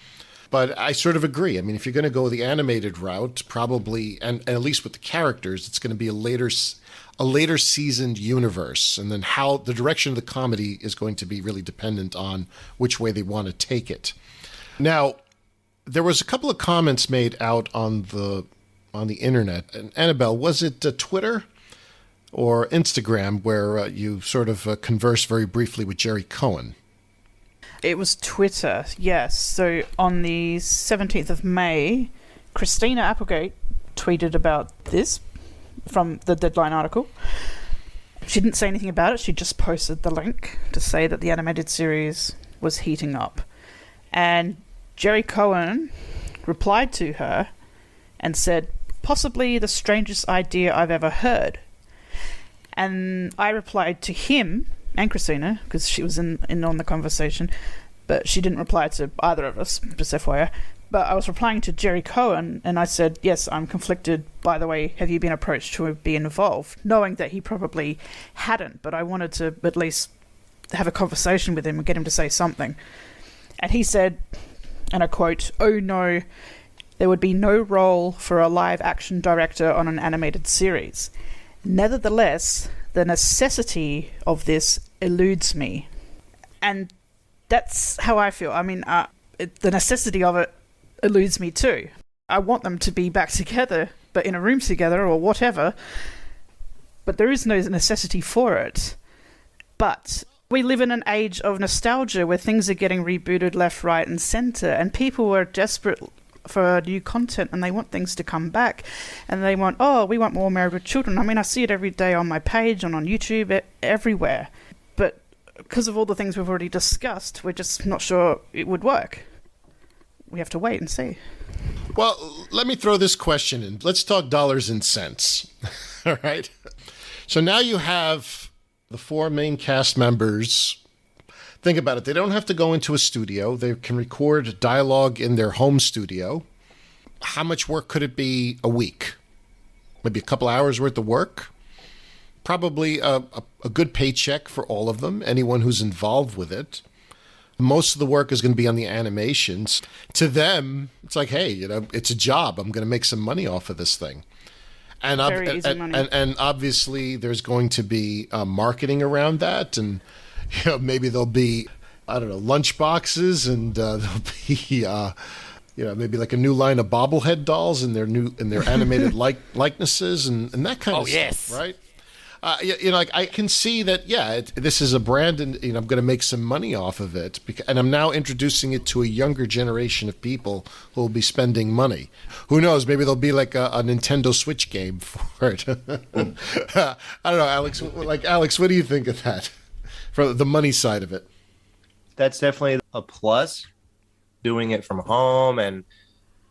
Speaker 7: But I sort of agree. I mean, if you're going to go the animated route, probably, and at least with the characters, it's going to be a later seasoned universe. And then how the direction of the comedy is going to be really dependent on which way they want to take it. Now, there was a couple of comments made out on the internet. And Annabel, was it Twitter or Instagram where you sort of conversed very briefly with Jerry Cohen?
Speaker 10: It was Twitter, yes. So on the 17th of May, Christina Applegate tweeted about this from the Deadline article. She didn't say anything about it. She just posted the link to say that the animated series was heating up. And Jerry Cohen replied to her and said, possibly the strangest idea I've ever heard. And I replied to him and Christina, because she was in on the conversation, but she didn't reply to either of us, just FYI. But I was replying to Jerry Cohen, and I said, yes, I'm conflicted. By the way, have you been approached to be involved? Knowing that he probably hadn't, but I wanted to at least have a conversation with him and get him to say something. And he said, and I quote, "Oh no, there would be no role for a live-action director on an animated series. Nevertheless, the necessity of this eludes me." And that's how I feel. I mean, the necessity of it eludes me too. I want them to be back together, but in a room together or whatever. But there is no necessity for it. But we live in an age of nostalgia where things are getting rebooted left, right, and centre, and people are desperate for new content and they want things to come back, and they want, we want more Married with Children. I mean, I see it every day on my page and on YouTube, everywhere. But because of all the things we've already discussed, we're just not sure it would work. We have to wait and see.
Speaker 7: Well, let me throw this question in. Let's talk dollars and cents. All right. So now you have the 4 main cast members. Think about it. They don't have to go into a studio. They can record dialogue in their home studio. How much work could it be a week? Maybe a couple hours worth of work? Probably a good paycheck for all of them, anyone who's involved with it. Most of the work is going to be on the animations. To them, it's like, hey, it's a job. I'm going to make some money off of this thing. And obviously, there's going to be marketing around that, and maybe there'll be, I don't know, lunch boxes, and there'll be, maybe like a new line of bobblehead dolls in their animated likenesses and that kind of stuff, right? like I can see that. Yeah, this is a brand, and I'm going to make some money off of it, and I'm now introducing it to a younger generation of people who will be spending money. Who knows? Maybe there'll be like a Nintendo Switch game for it. I don't know, Alex. Alex, what do you think of that? From the money side of it,
Speaker 6: That's definitely a plus. Doing it from home and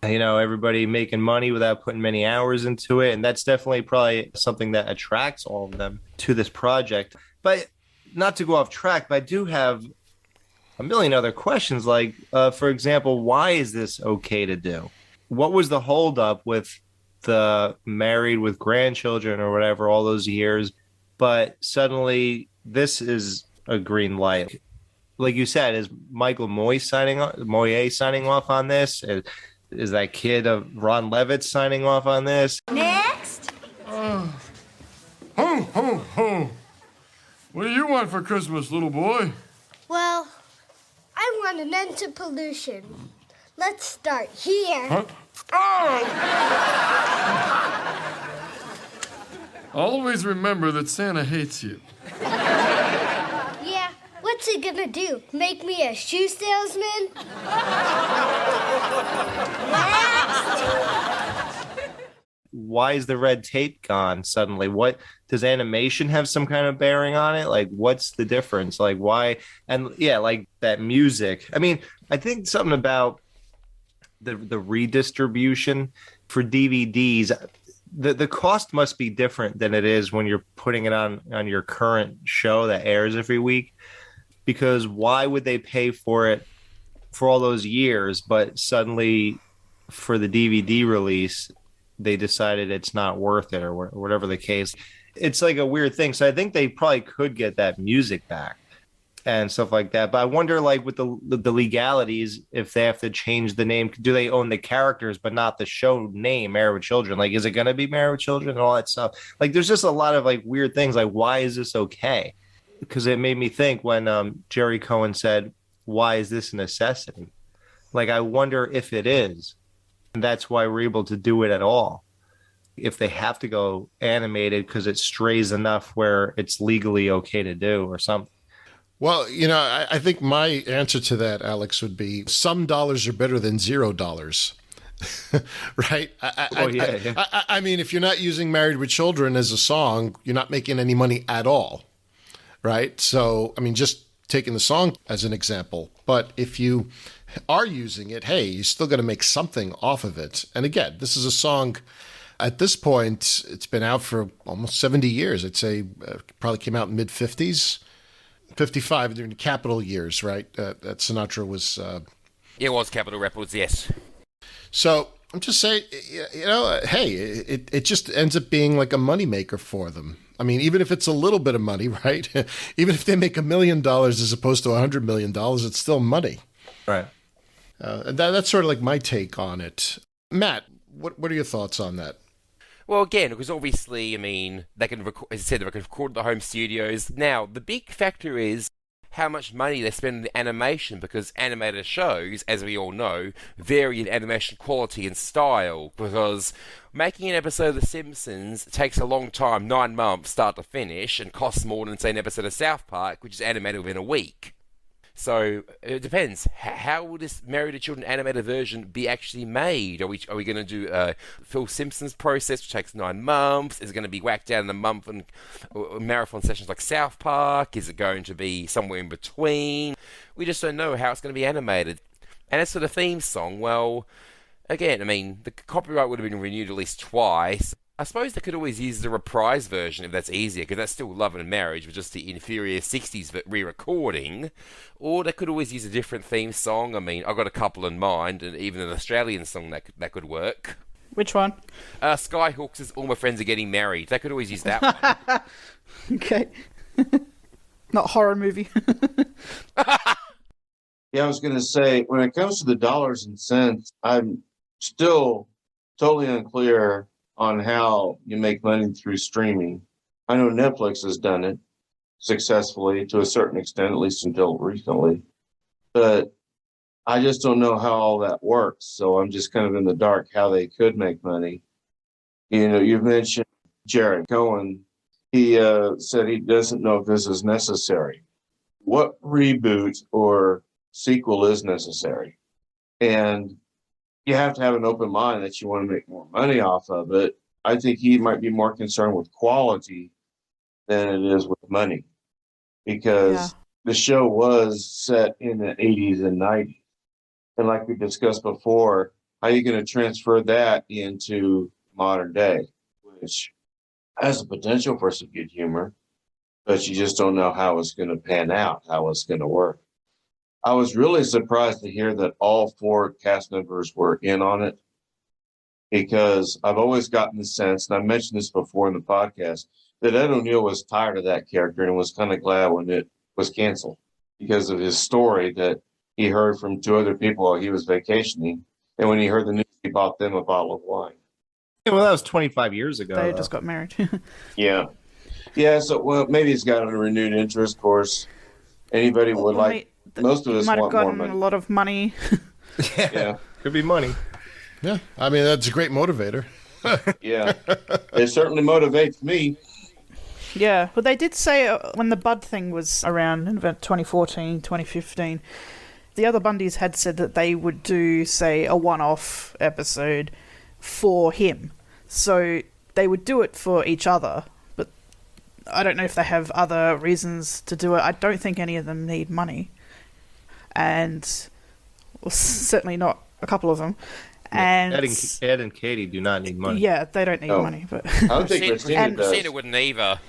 Speaker 6: everybody making money without putting many hours into it. And that's definitely probably something that attracts all of them to this project. But not to go off track, but I do have a million other questions. Like, for example, why is this okay to do? What was the holdup with the married with grandchildren or whatever all those years? But suddenly this is a green light. Like you said, is Michael Moye signing off on this? Is that kid of Ron Levitt signing off on this?
Speaker 11: Next.
Speaker 3: What do you want for Christmas, little boy?
Speaker 11: Well, I want an end to pollution. Let's start here.
Speaker 3: Huh? Always remember that Santa hates you.
Speaker 11: Yeah, what's he gonna do? Make me a shoe salesman?
Speaker 6: Why is the red tape gone suddenly? What does animation have some kind of bearing on it? Like, what's the difference? Like, why? And yeah, like that music. I mean, I think something about the redistribution for DVDs. The cost must be different than it is when you're putting it on your current show that airs every week. Because why would they pay for it for all those years, but suddenly for the DVD release, they decided it's not worth it or whatever the case. It's like a weird thing. So I think they probably could get that music back and stuff like that. But I wonder, like, with the legalities, if they have to change the name, do they own the characters but not the show name, Married with Children? Like, is it going to be Married with Children and all that stuff? Like, there's just a lot of like weird things. Like, why is this okay? Because it made me think when Jerry Cohen said, why is this a necessity? Like, I wonder if it is. And that's why we're able to do it at all. If they have to go animated because it strays enough where it's legally okay to do or something.
Speaker 7: Well, I think my answer to that, Alex, would be some dollars are better than $0. Right? I mean, if you're not using Married with Children as a song, you're not making any money at all. Right? So, I mean, just taking the song as an example. But if you are using it, hey, you still got to make something off of it. And again, this is a song, at this point, it's been out for almost 70 years. I'd say probably came out in mid-50s, 55 during the Capitol years, right? That Sinatra was...
Speaker 9: It was Capitol Records, yes.
Speaker 7: So I'm just saying, hey, it just ends up being like a moneymaker for them. I mean, even if it's a little bit of money, right? Even if they make $1 million as opposed to $100 million, it's still money.
Speaker 6: Right.
Speaker 7: That's sort of like my take on it. Matt, what are your thoughts on that?
Speaker 9: Well, again, because obviously, I mean, they can record, as I said, they can record at the home studios. Now, the big factor is how much money they spend on animation, because animated shows, as we all know, vary in animation quality and style, because making an episode of The Simpsons takes a long time, 9 months, start to finish, and costs more than, say, an episode of South Park, which is animated within a week. So it depends. How will this Married to Children animated version be actually made? Are we going to do Phil Simpson's process, which takes 9 months? Is it going to be whacked down in a month and marathon sessions like South Park? Is it going to be somewhere in between? We just don't know how it's going to be animated. And as for the theme song, well, again, I mean, the copyright would have been renewed at least twice. I suppose they could always use the reprise version if that's easier, because that's still Love and Marriage with just the inferior 60s re-recording. Or they could always use a different theme song. I mean, I've got a couple in mind, and even an Australian song that could work.
Speaker 10: Which one?
Speaker 9: Skyhooks' All My Friends Are Getting Married. They could always use that one.
Speaker 10: Okay. Not horror movie.
Speaker 8: Yeah, I was going to say, when it comes to the dollars and cents, I'm still totally unclear on how you make money through streaming. I know Netflix has done it successfully to a certain extent, at least until recently. But I just don't know how all that works. So I'm just kind of in the dark how they could make money. You know, you've mentioned Jared Cohen. he said he doesn't know if this is necessary. What reboot or sequel is necessary? And you have to have an open mind that you want to make more money off of it. I think he might be more concerned with quality than it is with money, because the show was set in the 80s and 90s. And like we discussed before, how are you going to transfer that into modern day, which has the potential for some good humor, but you just don't know how it's going to pan out, how it's going to work. I was really surprised to hear that all 4 cast members were in on it, because I've always gotten the sense, and I mentioned this before in the podcast, that Ed O'Neill was tired of that character and was kind of glad when it was canceled because of his story that he heard from 2 other people while he was vacationing. And when he heard the news, he bought them a bottle of wine.
Speaker 6: Yeah, well, that was 25 years ago.
Speaker 10: They just got married.
Speaker 8: Yeah. Yeah, so, well, maybe he's got a renewed interest, of course. Anybody would like, most of us
Speaker 10: might have
Speaker 8: want more
Speaker 10: gotten
Speaker 8: money.
Speaker 10: a lot of money.
Speaker 8: Yeah.
Speaker 6: Could be money.
Speaker 7: Yeah, I mean, that's a great motivator.
Speaker 8: Yeah. It certainly motivates me.
Speaker 10: Yeah, but they did say when the Bud thing was around in about 2014, 2015, the other Bundys had said that they would do, say, a one-off episode for him. So they would do it for each other, but I don't know if they have other reasons to do it. I don't think any of them need money. And well, certainly not a couple of them. And
Speaker 6: Ed and Katie do not need money.
Speaker 10: Yeah, they don't need money. But
Speaker 8: I don't think
Speaker 9: Christina wouldn't either.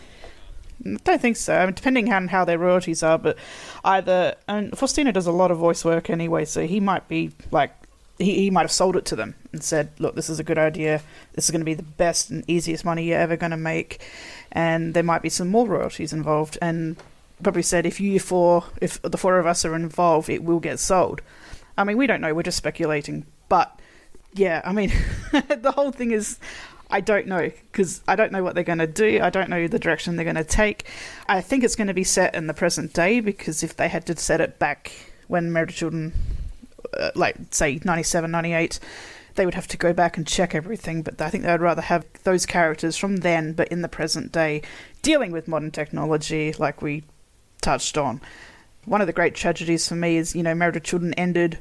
Speaker 10: I don't think so. I mean, depending on how their royalties are, but either... And Faustino does a lot of voice work anyway, so he might be like... He might have sold it to them and said, look, this is a good idea. This is going to be the best and easiest money you're ever going to make. And there might be some more royalties involved. And probably said, if the 4 of us are involved, it will get sold. I mean, we don't know. We're just speculating. But, yeah, I mean, the whole thing is... I don't know, because I don't know what they're going to do. I don't know the direction they're going to take. I think it's going to be set in the present day, because if they had to set it back when Married to Children, like, say, 97, 98, they would have to go back and check everything. But I think they'd rather have those characters from then, but in the present day, dealing with modern technology, like we touched on. One of the great tragedies for me is, Married to Children ended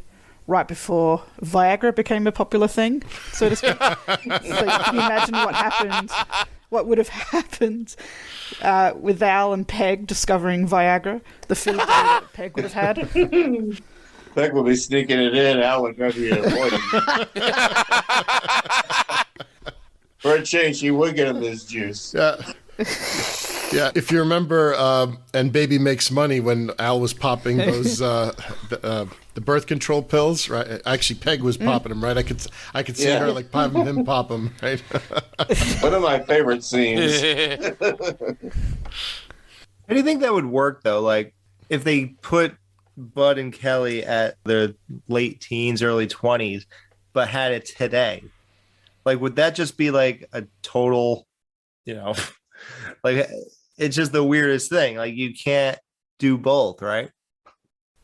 Speaker 10: right before Viagra became a popular thing, so to speak. So can you imagine what would have happened with Al and Peg discovering Viagra, the field day that Peg would have had?
Speaker 8: Peg would be sneaking it in, Al would go to the For a change, he would get him this juice.
Speaker 7: Yeah. Yeah, if you remember, and Baby Makes Money, when Al was popping those the birth control pills, right? Actually, Peg was popping them, right? I could see her like popping him, pop them, right?
Speaker 8: One of my favorite scenes.
Speaker 6: How do you think that would work, though? Like, if they put Bud and Kelly at their late teens, early 20s, but had it today, like, would that just be like a total, like, it's just the weirdest thing. Like, you can't do both, right?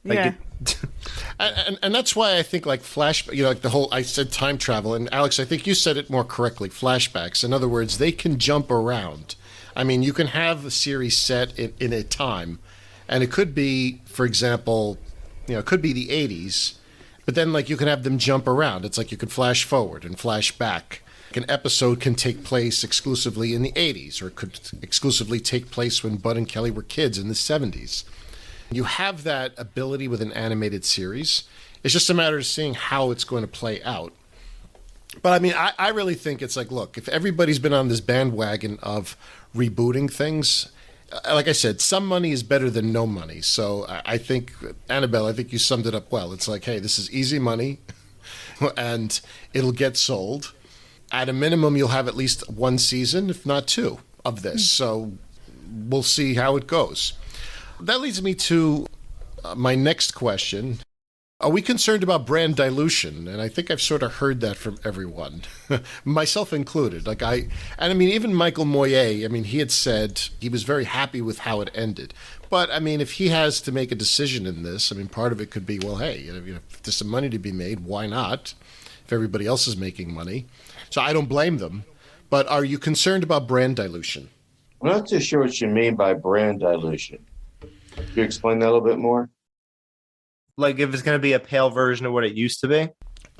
Speaker 6: Like,
Speaker 10: yeah.
Speaker 7: And that's why I think like flashback, like the whole, I said time travel, and Alex, I think you said it more correctly, flashbacks. In other words, they can jump around. I mean, you can have a series set in a time, and it could be, for example, it could be the 80s, but then like you can have them jump around. It's like you could flash forward and flash back. An episode can take place exclusively in the 80s, or it could exclusively take place when Bud and Kelly were kids in the 70s. You have that ability with an animated series. It's just a matter of seeing how it's going to play out. But I mean, I really think it's like, look, if everybody's been on this bandwagon of rebooting things, like I said, some money is better than no money. So I think, Annabel, I think you summed it up well. It's like, hey, this is easy money, and it'll get sold. At a minimum, you'll have at least one season, if not 2, of this. So we'll see how it goes. That leads me to my next question. Are we concerned about brand dilution? And I think I've sort of heard that from everyone, myself included. I mean, even Michael Moyer, I mean, he had said he was very happy with how it ended. But, I mean, if he has to make a decision in this, I mean, part of it could be, well, hey, if there's some money to be made, why not? If everybody else is making money. So I don't blame them. But are you concerned about brand dilution?
Speaker 8: I'm not too sure what you mean by brand dilution. Could you explain that a little bit more?
Speaker 6: Like if it's going to be a pale version of what it used to be.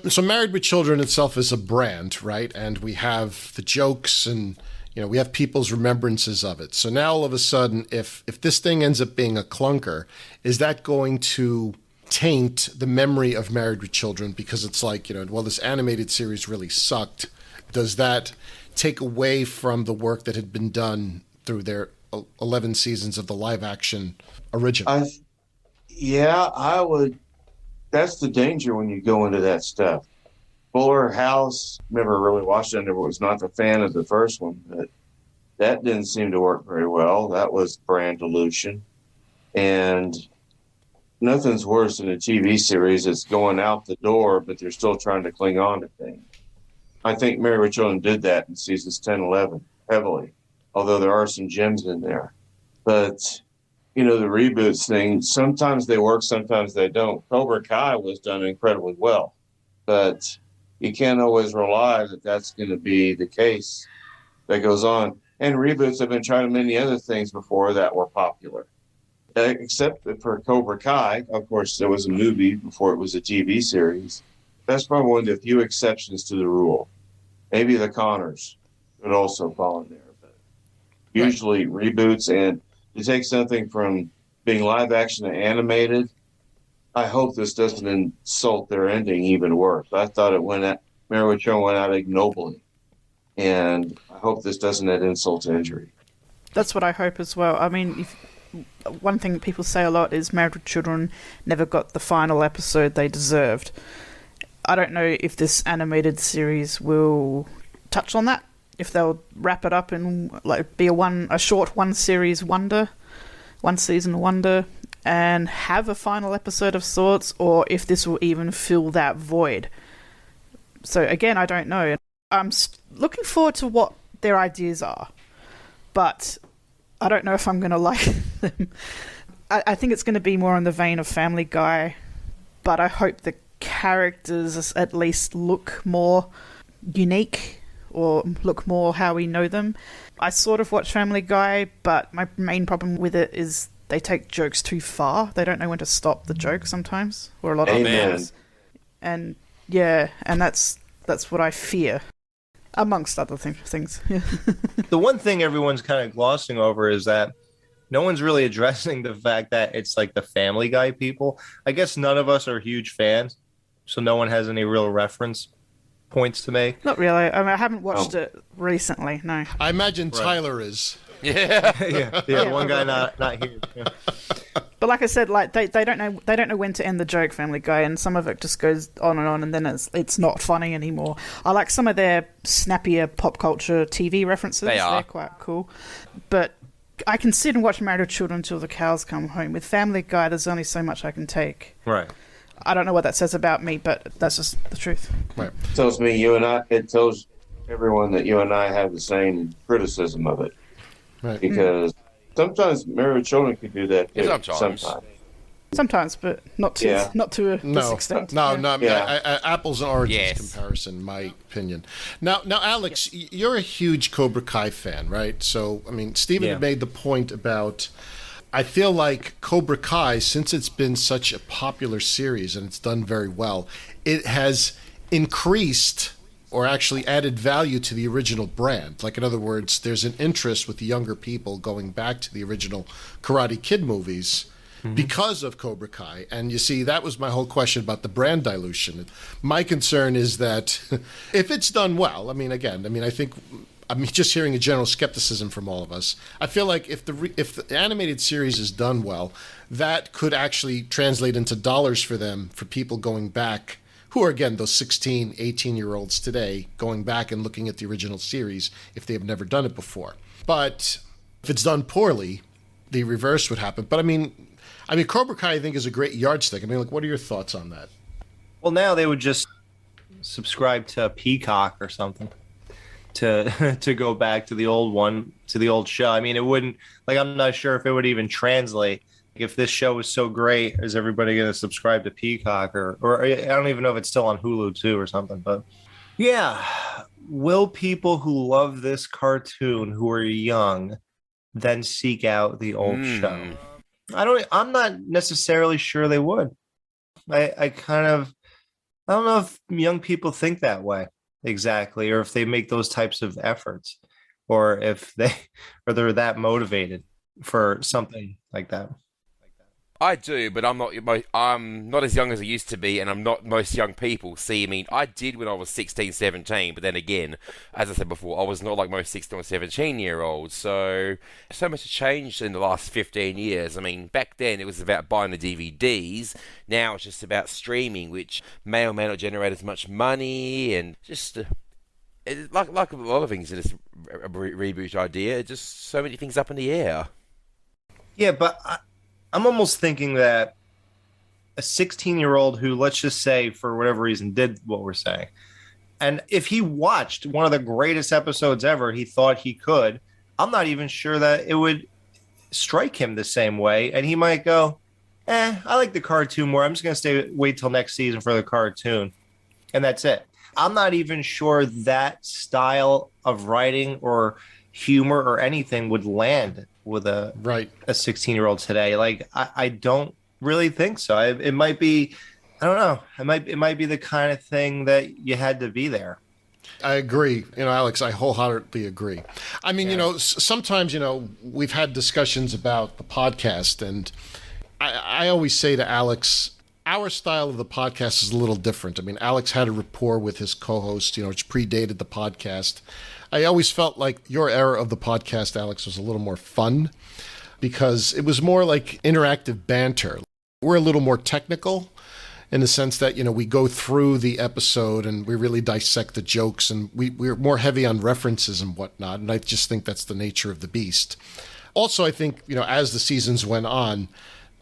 Speaker 7: So Married with Children itself is a brand, right? And we have the jokes and, we have people's remembrances of it. So now all of a sudden, if this thing ends up being a clunker, is that going to taint the memory of Married with Children? Because it's like, well, this animated series really sucked. Does that take away from the work that had been done through their 11 seasons of the live action original?
Speaker 8: I would. That's the danger when you go into that stuff. Fuller House, never really watched it. I was not a fan of the first one, but that didn't seem to work very well. That was brand dilution. And nothing's worse than a TV series that's going out the door, but they're still trying to cling on to things. I think Married with Children did that in seasons 10, 11 heavily, although there are some gems in there. But the reboots thing, sometimes they work, sometimes they don't. Cobra Kai was done incredibly well, but you can't always rely that that's going to be the case that goes on. And reboots have been trying many other things before that were popular, except for Cobra Kai. Of course, there was a movie before it was a TV series. That's probably one of the few exceptions to the rule. Maybe The Connors would also fall in there, but usually reboots, and to take something from being live action to animated, I hope this doesn't insult their ending even worse. I thought Married with Children went out ignobly, and I hope this doesn't add insult to injury.
Speaker 10: That's what I hope as well. I mean, one thing people say a lot is Married with Children never got the final episode they deserved. I don't know if this animated series will touch on that, if they'll wrap it up and be a short one series wonder, one season wonder, and have a final episode of sorts, or if this will even fill that void. So again, I don't know. I'm looking forward to what their ideas are, but I don't know if I'm going to like them. I think it's going to be more in the vein of Family Guy, but I hope the characters at least look more unique or look more how we know them. I sort of watch Family Guy, but my main problem with it is they take jokes too far. They don't know when to stop the joke sometimes, or a lot of times. And that's what I fear, amongst other things.
Speaker 6: The one thing everyone's kind of glossing over is that no one's really addressing the fact that it's like the Family Guy people. I guess none of us are huge fans, so no one has any real reference points to make.
Speaker 10: Not really. I mean, I haven't watched it recently, no.
Speaker 7: I imagine Tyler is.
Speaker 6: Yeah. One guy not here. Yeah.
Speaker 10: But like I said, they don't know when to end the joke, Family Guy, and some of it just goes on, and then it's not funny anymore. I like some of their snappier pop culture TV references. They're quite cool. But I can sit and watch Married with Children until the cows come home. With Family Guy, there's only so much I can take.
Speaker 6: Right.
Speaker 10: I don't know what that says about me, but that's just the truth.
Speaker 7: Right.
Speaker 8: It tells me it tells everyone that you and I have the same criticism of it.
Speaker 7: Right.
Speaker 8: Because sometimes Married with Children could do that too.
Speaker 10: Sometimes, but not to this extent.
Speaker 7: Apples and oranges comparison, in my opinion. Now, Alex, you're a huge Cobra Kai fan, right? So, I mean, Stephen had made the point about, I feel like Cobra Kai, since it's been such a popular series and it's done very well, it has increased or actually added value to the original brand. Like, in other words, there's an interest with the younger people going back to the original Karate Kid movies because of Cobra Kai. And you see, that was my whole question about the brand dilution. My concern is that if it's done well, I think I'm just hearing a general skepticism from all of us. I feel like if the animated series is done well, that could actually translate into dollars for them, for people going back, who are, again, those 16, 18-year-olds today, going back and looking at the original series if they have never done it before. But if it's done poorly, the reverse would happen. But I mean, Cobra Kai, I think, is a great yardstick. I mean, like, what are your thoughts on that?
Speaker 6: Well, now they would just subscribe to Peacock or something to go back to the old one, to the old show. I mean, it wouldn't, like, I'm not sure if it would even translate. If this show is so great, is everybody going to subscribe to Peacock or I don't even know if it's still on Hulu too or something, but yeah. Will people who love this cartoon, who are young, then seek out the old show. I'm not necessarily sure they would. I don't know if young people think that way exactly, or if they make those types of efforts, or if they're that motivated for something like that.
Speaker 9: I do, but I'm not as young as I used to be, and I'm not most young people. See, I mean, I did when I was 16, 17, but then again, as I said before, I was not like most 16 or 17-year-olds, so much has changed in the last 15 years. I mean, back then it was about buying the DVDs, now it's just about streaming, which may or may not generate as much money, and just... like a lot of things in this reboot idea, just so many things up in the air.
Speaker 6: Yeah, but I'm almost thinking that a 16-year-old who, let's just say, for whatever reason, did what we're saying, and if he watched one of the greatest episodes ever, he thought he could, I'm not even sure that it would strike him the same way, and he might go, I like the cartoon more. I'm just going to wait till next season for the cartoon, and that's it. I'm not even sure that style of writing or humor or anything would land with a 16-year-old today. Like, I don't really think so. It might be, I don't know. It might be the kind of thing that you had to be there.
Speaker 7: I agree. Alex, I wholeheartedly agree. I mean, sometimes, we've had discussions about the podcast, and I always say to Alex, our style of the podcast is a little different. I mean, Alex had a rapport with his co-host, which predated the podcast. I always felt like your era of the podcast, Alex, was a little more fun because it was more like interactive banter. We're a little more technical in the sense that, we go through the episode and we really dissect the jokes, and we're more heavy on references and whatnot. And I just think that's the nature of the beast. Also, I think, as the seasons went on,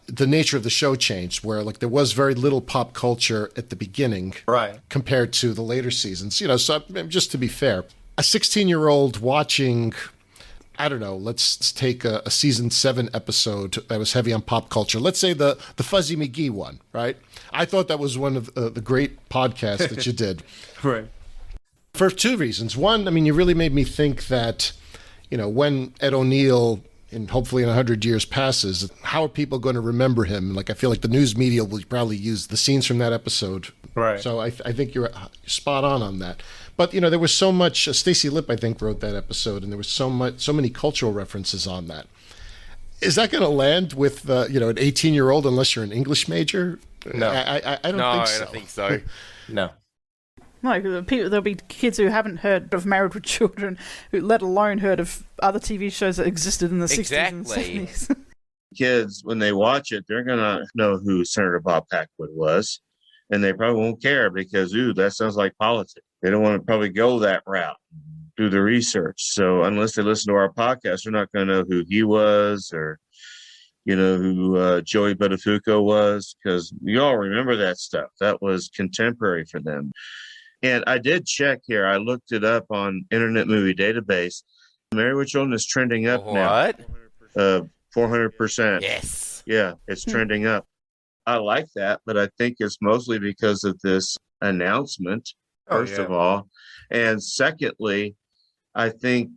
Speaker 7: the nature of the show changed, where like there was very little pop culture at the beginning,
Speaker 6: right,
Speaker 7: compared to the later seasons. So just to be fair, a 16-year-old watching, I don't know, let's take a season 7 episode that was heavy on pop culture. Let's say the Fuzzy McGee one, right? I thought that was one of the great podcasts that you did,
Speaker 6: right?
Speaker 7: For 2 reasons. One, I mean, you really made me think that, when Ed O'Neill, and hopefully in 100 years passes, how are people going to remember him? Like, I feel like the news media will probably use the scenes from that episode.
Speaker 6: Right.
Speaker 7: So I think you're spot on that. But, there was so much, Stacey Lipp, I think, wrote that episode, and there was so many cultural references on that. Is that going to land with, an 18-year-old unless you're an English major?
Speaker 6: No.
Speaker 7: I don't think so.
Speaker 9: I don't think so.
Speaker 6: No.
Speaker 10: Like, there'll be kids who haven't heard of Married with Children, let alone heard of other TV shows that existed in the 60s and 70s.
Speaker 8: Kids, when they watch it, they're going to know who Senator Bob Packwood was, and they probably won't care because, that sounds like politics. They don't want to probably go that route, do the research. So unless they listen to our podcast, they're not going to know who he was or, who Joey Buttafuoco was, because you all remember that stuff. That was contemporary for them. And I did check here. I looked it up on Internet Movie Database. Married with Children is trending up now. 400%.
Speaker 9: Yes.
Speaker 8: Yeah, it's trending up. I like that, but I think it's mostly because of this announcement, first of all. And secondly, I think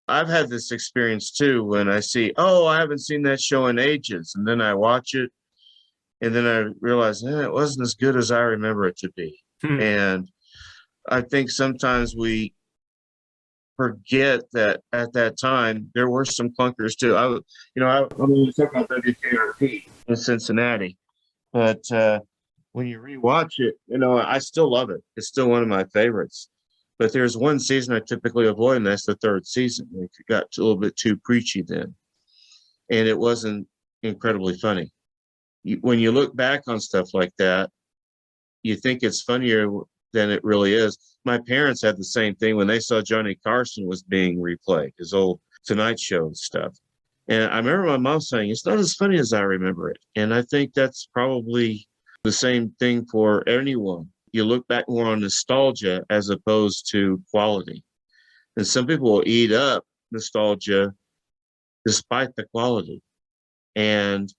Speaker 8: I've had this experience too when I see, I haven't seen that show in ages. And then I watch it, and then I realize, it wasn't as good as I remember it to be. And I think sometimes we forget that at that time there were some clunkers too. I'm going to talk about WKRP in Cincinnati, but when you rewatch it, I still love it. It's still one of my favorites. But there's one season I typically avoid, and that's the 3rd season. It got a little bit too preachy then, and it wasn't incredibly funny. When you look back on stuff like that, you think it's funnier than it really is. My parents had the same thing when they saw Johnny Carson was being replayed, his old Tonight Show stuff. And I remember my mom saying, it's not as funny as I remember it. And I think that's probably the same thing for anyone. You look back more on nostalgia as opposed to quality. And some people will eat up nostalgia despite the quality. And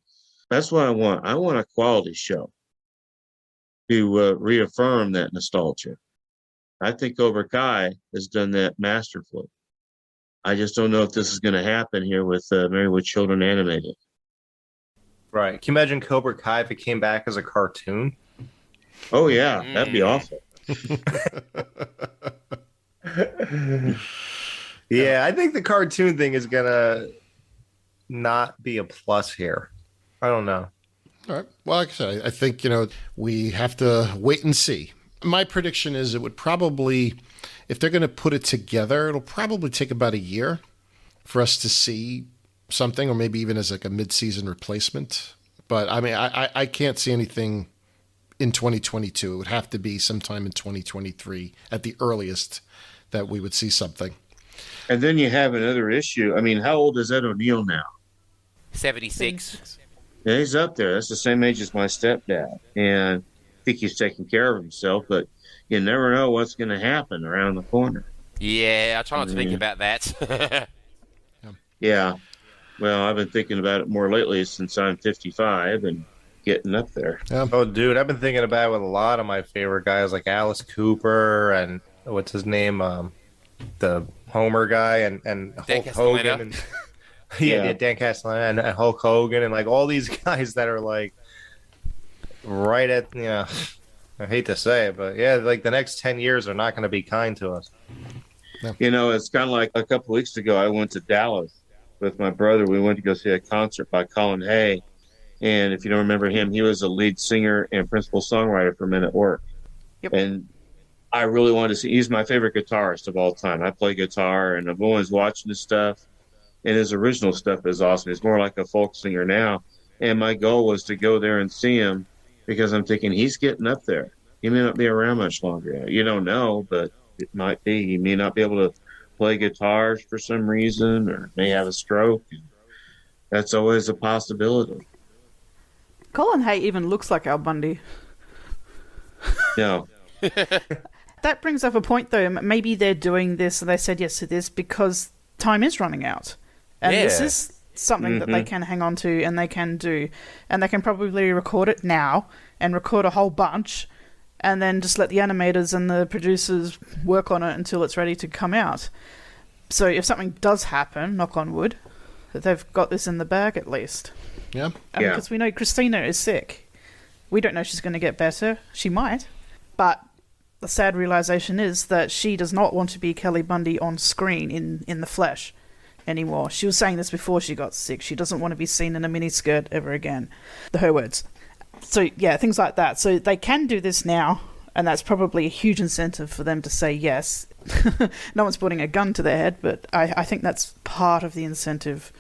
Speaker 8: that's what I want. I want a quality show to reaffirm that nostalgia. I think Cobra Kai has done that masterfully. I just don't know if this is going to happen here with Married with Children animated.
Speaker 6: Right. Can you imagine Cobra Kai if it came back as a cartoon?
Speaker 8: Oh, yeah. That'd be awful.
Speaker 6: Yeah, I think the cartoon thing is going to not be a plus here. I don't know.
Speaker 7: All right. Well, like I said, I think, we have to wait and see. My prediction is it would probably, if they're going to put it together, it'll probably take about a year for us to see something, or maybe even as like a mid-season replacement. But I mean, I can't see anything in 2022. It would have to be sometime in 2023 at the earliest that we would see something.
Speaker 8: And then you have another issue. I mean, how old is Ed O'Neill now?
Speaker 9: 76.
Speaker 8: Yeah, he's up there. That's the same age as my stepdad. And I think he's taking care of himself, but you never know what's going to happen around the corner.
Speaker 9: Yeah, I try not to think about that.
Speaker 8: Yeah. Well, I've been thinking about it more lately since I'm 55 and getting up there.
Speaker 6: Yeah. Oh, dude, I've been thinking about it with a lot of my favorite guys like Alice Cooper and what's his name? The Homer guy and Hulk Hogan. And, yeah, Dan Castellaneta and Hulk Hogan and like all these guys that are like right at, I hate to say it, but yeah, like the next 10 years are not going to be kind to us.
Speaker 8: Yeah. It's kind of like a couple of weeks ago, I went to Dallas with my brother. We went to go see a concert by Colin Hay. And if you don't remember him, he was a lead singer and principal songwriter for Men at Work.
Speaker 10: Yep.
Speaker 8: And I really wanted to see, he's my favorite guitarist of all time. I play guitar and I'm always watching his stuff. And his original stuff is awesome. He's more like a folk singer now. And my goal was to go there and see him because I'm thinking he's getting up there. He may not be around much longer. You don't know, but it might be. He may not be able to play guitars for some reason or may have a stroke. That's always a possibility.
Speaker 10: Colin Hay even looks like Al Bundy.
Speaker 8: No.
Speaker 10: That brings up a point, though. Maybe they're doing this, and they said yes to this because time is running out. And this is something that they can hang on to and they can do. And they can probably record it now and record a whole bunch and then just let the animators and the producers work on it until it's ready to come out. So if something does happen, knock on wood, that they've got this in the bag at least.
Speaker 7: Yeah.
Speaker 10: Because we know Christina is sick. We don't know if she's going to get better. She might. But the sad realization is that she does not want to be Kelly Bundy on screen in the flesh anymore. She was saying this before she got sick. She doesn't want to be seen in a miniskirt ever again. Her words. So, yeah, things like that. So they can do this now, and that's probably a huge incentive for them to say yes. No one's putting a gun to their head, but I think that's part of the incentive.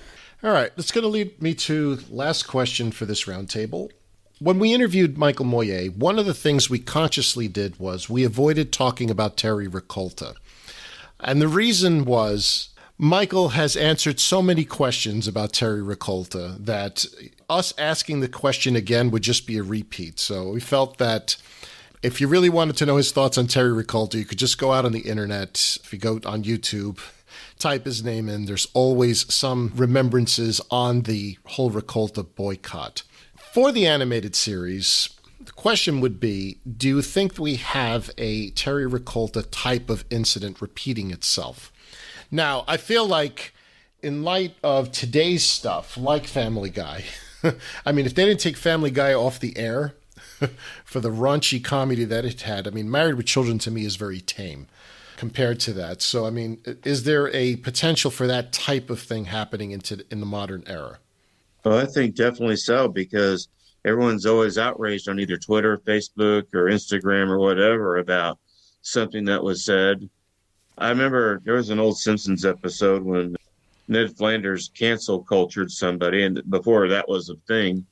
Speaker 7: All right, that's going to lead me to last question for this roundtable. When we interviewed Michael Moyer, one of the things we consciously did was we avoided talking about Terry Ricolta. And the reason was Michael has answered so many questions about Terry Ricolta that us asking the question again would just be a repeat. So we felt that if you really wanted to know his thoughts on Terry Ricolta, you could just go out on the internet. If you go on YouTube, type his name in, there's always some remembrances on the whole Ricolta boycott. For the animated series, the question would be, do you think we have a Terry Ricolta type of incident repeating itself? Now, I feel like in light of today's stuff, like Family Guy, I mean, if they didn't take Family Guy off the air for the raunchy comedy that it had, I mean, Married with Children to me is very tame compared to that. So, I mean, is there a potential for that type of thing happening in the modern era?
Speaker 8: Well, I think definitely so, because everyone's always outraged on either Twitter, Facebook, or Instagram or whatever about something that was said. I remember there was an old Simpsons episode when Ned Flanders cancel cultured somebody, and before that was a thing.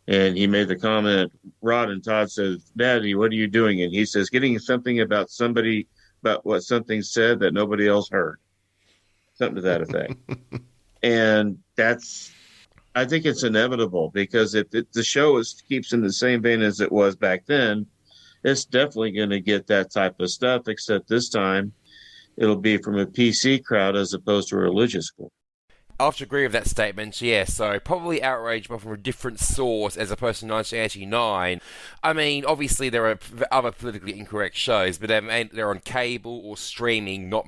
Speaker 8: And he made the comment, Rod and Todd says, Daddy, what are you doing? And he says, getting something about somebody, about what something said that nobody else heard. Something to that effect. And I think it's inevitable, because if the show keeps in the same vein as it was back then, it's definitely going to get that type of stuff, except this time it'll be from a PC crowd as opposed to a religious group.
Speaker 9: I have to agree with that statement, yeah, so probably outrage, but from a different source as opposed to 1989. I mean, obviously there are other politically incorrect shows, but they're on cable or streaming, not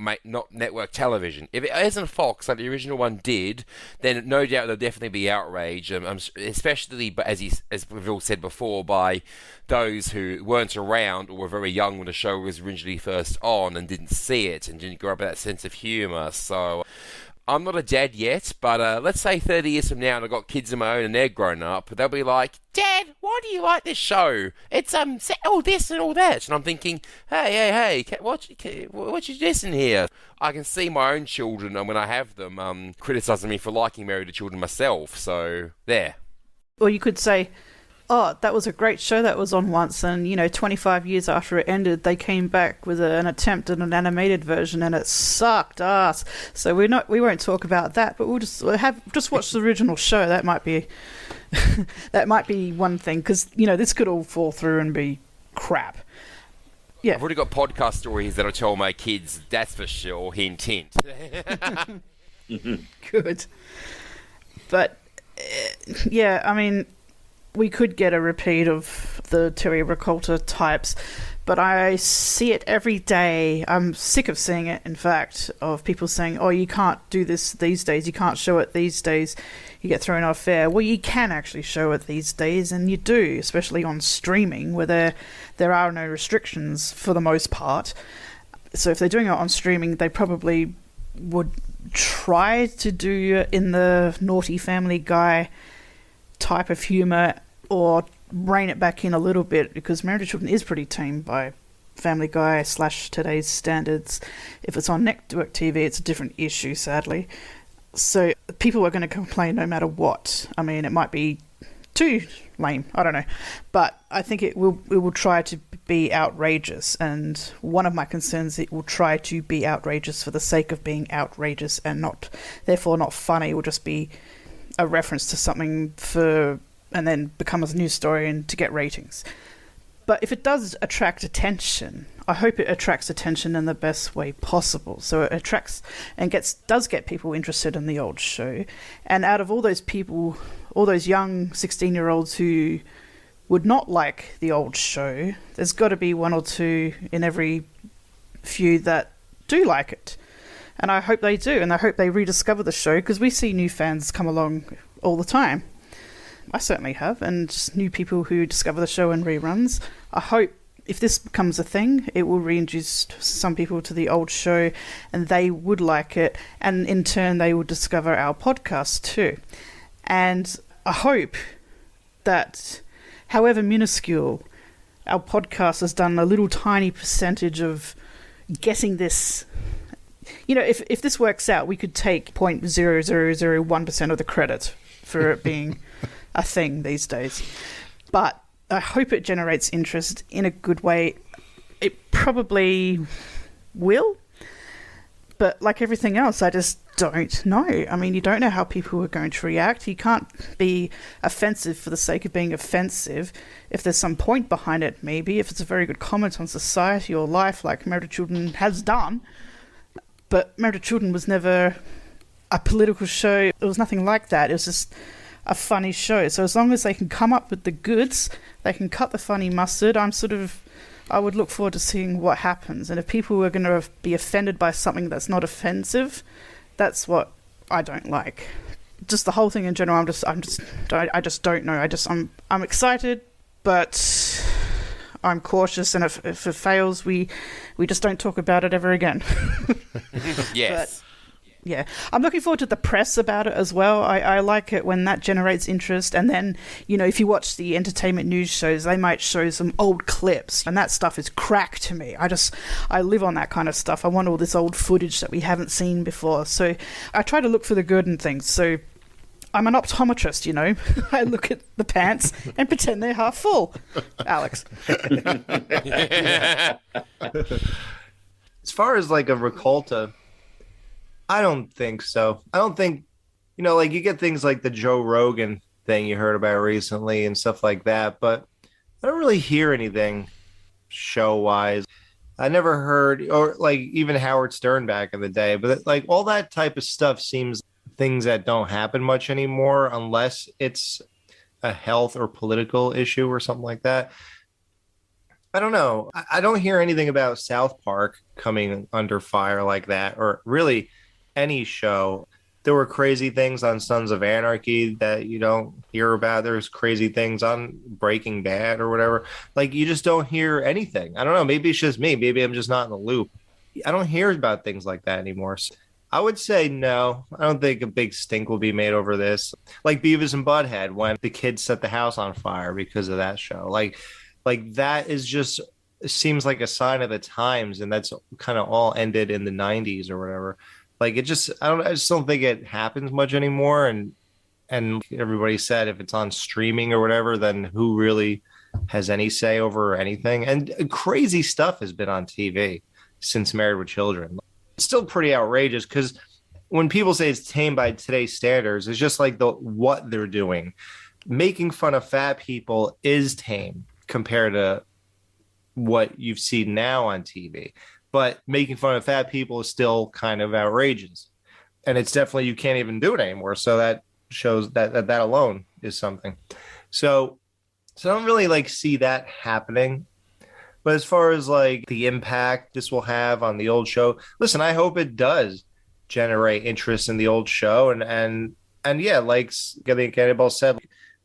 Speaker 9: network television. If it isn't Fox, like the original one did, then no doubt there'll definitely be outrage, especially, but as we've all said before, by those who weren't around or were very young when the show was originally first on and didn't see it and didn't grow up with that sense of humour, so... I'm not a dad yet, but let's say 30 years from now and I've got kids of my own and they're grown up, they'll be like, Dad, why do you like this show? It's all this and all that. And I'm thinking, hey, watch this in here. I can see my own children, and when I have them, criticising me for liking Married to Children myself, so there.
Speaker 10: Or you could say, oh, that was a great show that was on once, and 25 years after it ended, they came back with an attempt at an animated version, and it sucked ass. So we won't talk about that, but we'll just watch the original show. That might be that might be one thing, because this could all fall through and be crap. Yeah,
Speaker 9: I've already got podcast stories that I tell my kids. That's for sure. Hint, hint.
Speaker 10: Good, but yeah, I mean. We could get a repeat of the Terry Ricolta types, but I see it every day. I'm sick of seeing it, in fact, of people saying, oh, you can't do this these days, you can't show it these days, you get thrown off air. Well, you can actually show it these days, and you do, especially on streaming, where there are no restrictions for the most part. So if they're doing it on streaming, they probably would try to do in the naughty Family Guy type of humour, or rein it back in a little bit, because Married to Children is pretty tame by Family Guy / today's standards. If it's on network TV, it's a different issue, sadly. So people are going to complain no matter what. I mean, it might be too lame, I don't know, but I think it will try to be outrageous, and one of my concerns, it will try to be outrageous for the sake of being outrageous, and therefore not funny. It will just be a reference to something and then become a news story and to get ratings. But if it does attract attention, I hope it attracts attention in the best way possible. So it attracts and does get people interested in the old show. And out of all those people, all those young 16-year-olds who would not like the old show, there's got to be one or two in every few that do like it. And I hope they do, and I hope they rediscover the show, because we see new fans come along all the time. I certainly have, and just new people who discover the show in reruns. I hope if this becomes a thing, it will reintroduce some people to the old show, and they would like it, and in turn they will discover our podcast too. And I hope that, however minuscule, our podcast has done a little tiny percentage of getting this. If this works out, we could take 0.0001% of the credit for it being a thing these days. But I hope it generates interest in a good way. It probably will. But like everything else, I just don't know. I mean, you don't know how people are going to react. You can't be offensive for the sake of being offensive. If there's some point behind it, maybe. If it's a very good comment on society or life, like Married to Children has done. But Married to Children was never a political show. It was nothing like that. It was just a funny show. So as long as they can come up with the goods, they can cut the funny mustard, I would look forward to seeing what happens. And if people are going to be offended by something that's not offensive, that's what I don't like. Just the whole thing in general, I just don't know. I'm excited, but I'm cautious, and if it fails, we just don't talk about it ever again.
Speaker 9: Yes.
Speaker 10: But, yeah, I'm looking forward to the press about it as well. I like it when that generates interest, and then, if you watch the entertainment news shows, they might show some old clips, and that stuff is crack to me. I live on that kind of stuff. I want all this old footage that we haven't seen before, so I try to look for the good in things. So I'm an optometrist, I look at the pants and pretend they're half full. Alex.
Speaker 6: As far as like a Ricolta, I don't think so. I don't think, like you get things like the Joe Rogan thing you heard about recently and stuff like that, but I don't really hear anything show-wise. I never heard, or like even Howard Stern back in the day, but like all that type of stuff seems things that don't happen much anymore unless it's a health or political issue or something like that. I don't know. I don't hear anything about South Park coming under fire like that, or really any show. There were crazy things on Sons of Anarchy that you don't hear about. There's crazy things on Breaking Bad or whatever. Like, you just don't hear anything. I don't know. Maybe it's just me. Maybe I'm just not in the loop. I don't hear about things like that anymore. So I would say no. I don't think a big stink will be made over this. Like Beavis and Butthead, when the kids set the house on fire because of that show. Like that is just seems like a sign of the times, and that's kind of all ended in the 90s or whatever. Like I just don't think it happens much anymore. And everybody said if it's on streaming or whatever, then who really has any say over anything? And crazy stuff has been on TV since Married with Children. It's still pretty outrageous because when people say it's tame by today's standards, it's just like what they're doing. Making fun of fat people is tame compared to what you've seen now on TV. But making fun of fat people is still kind of outrageous. And it's definitely, you can't even do it anymore. So that shows that alone is something. So I don't really like see that happening. But as far as like the impact this will have on the old show, listen, I hope it does generate interest in the old show. And yeah, like I think Annabel said,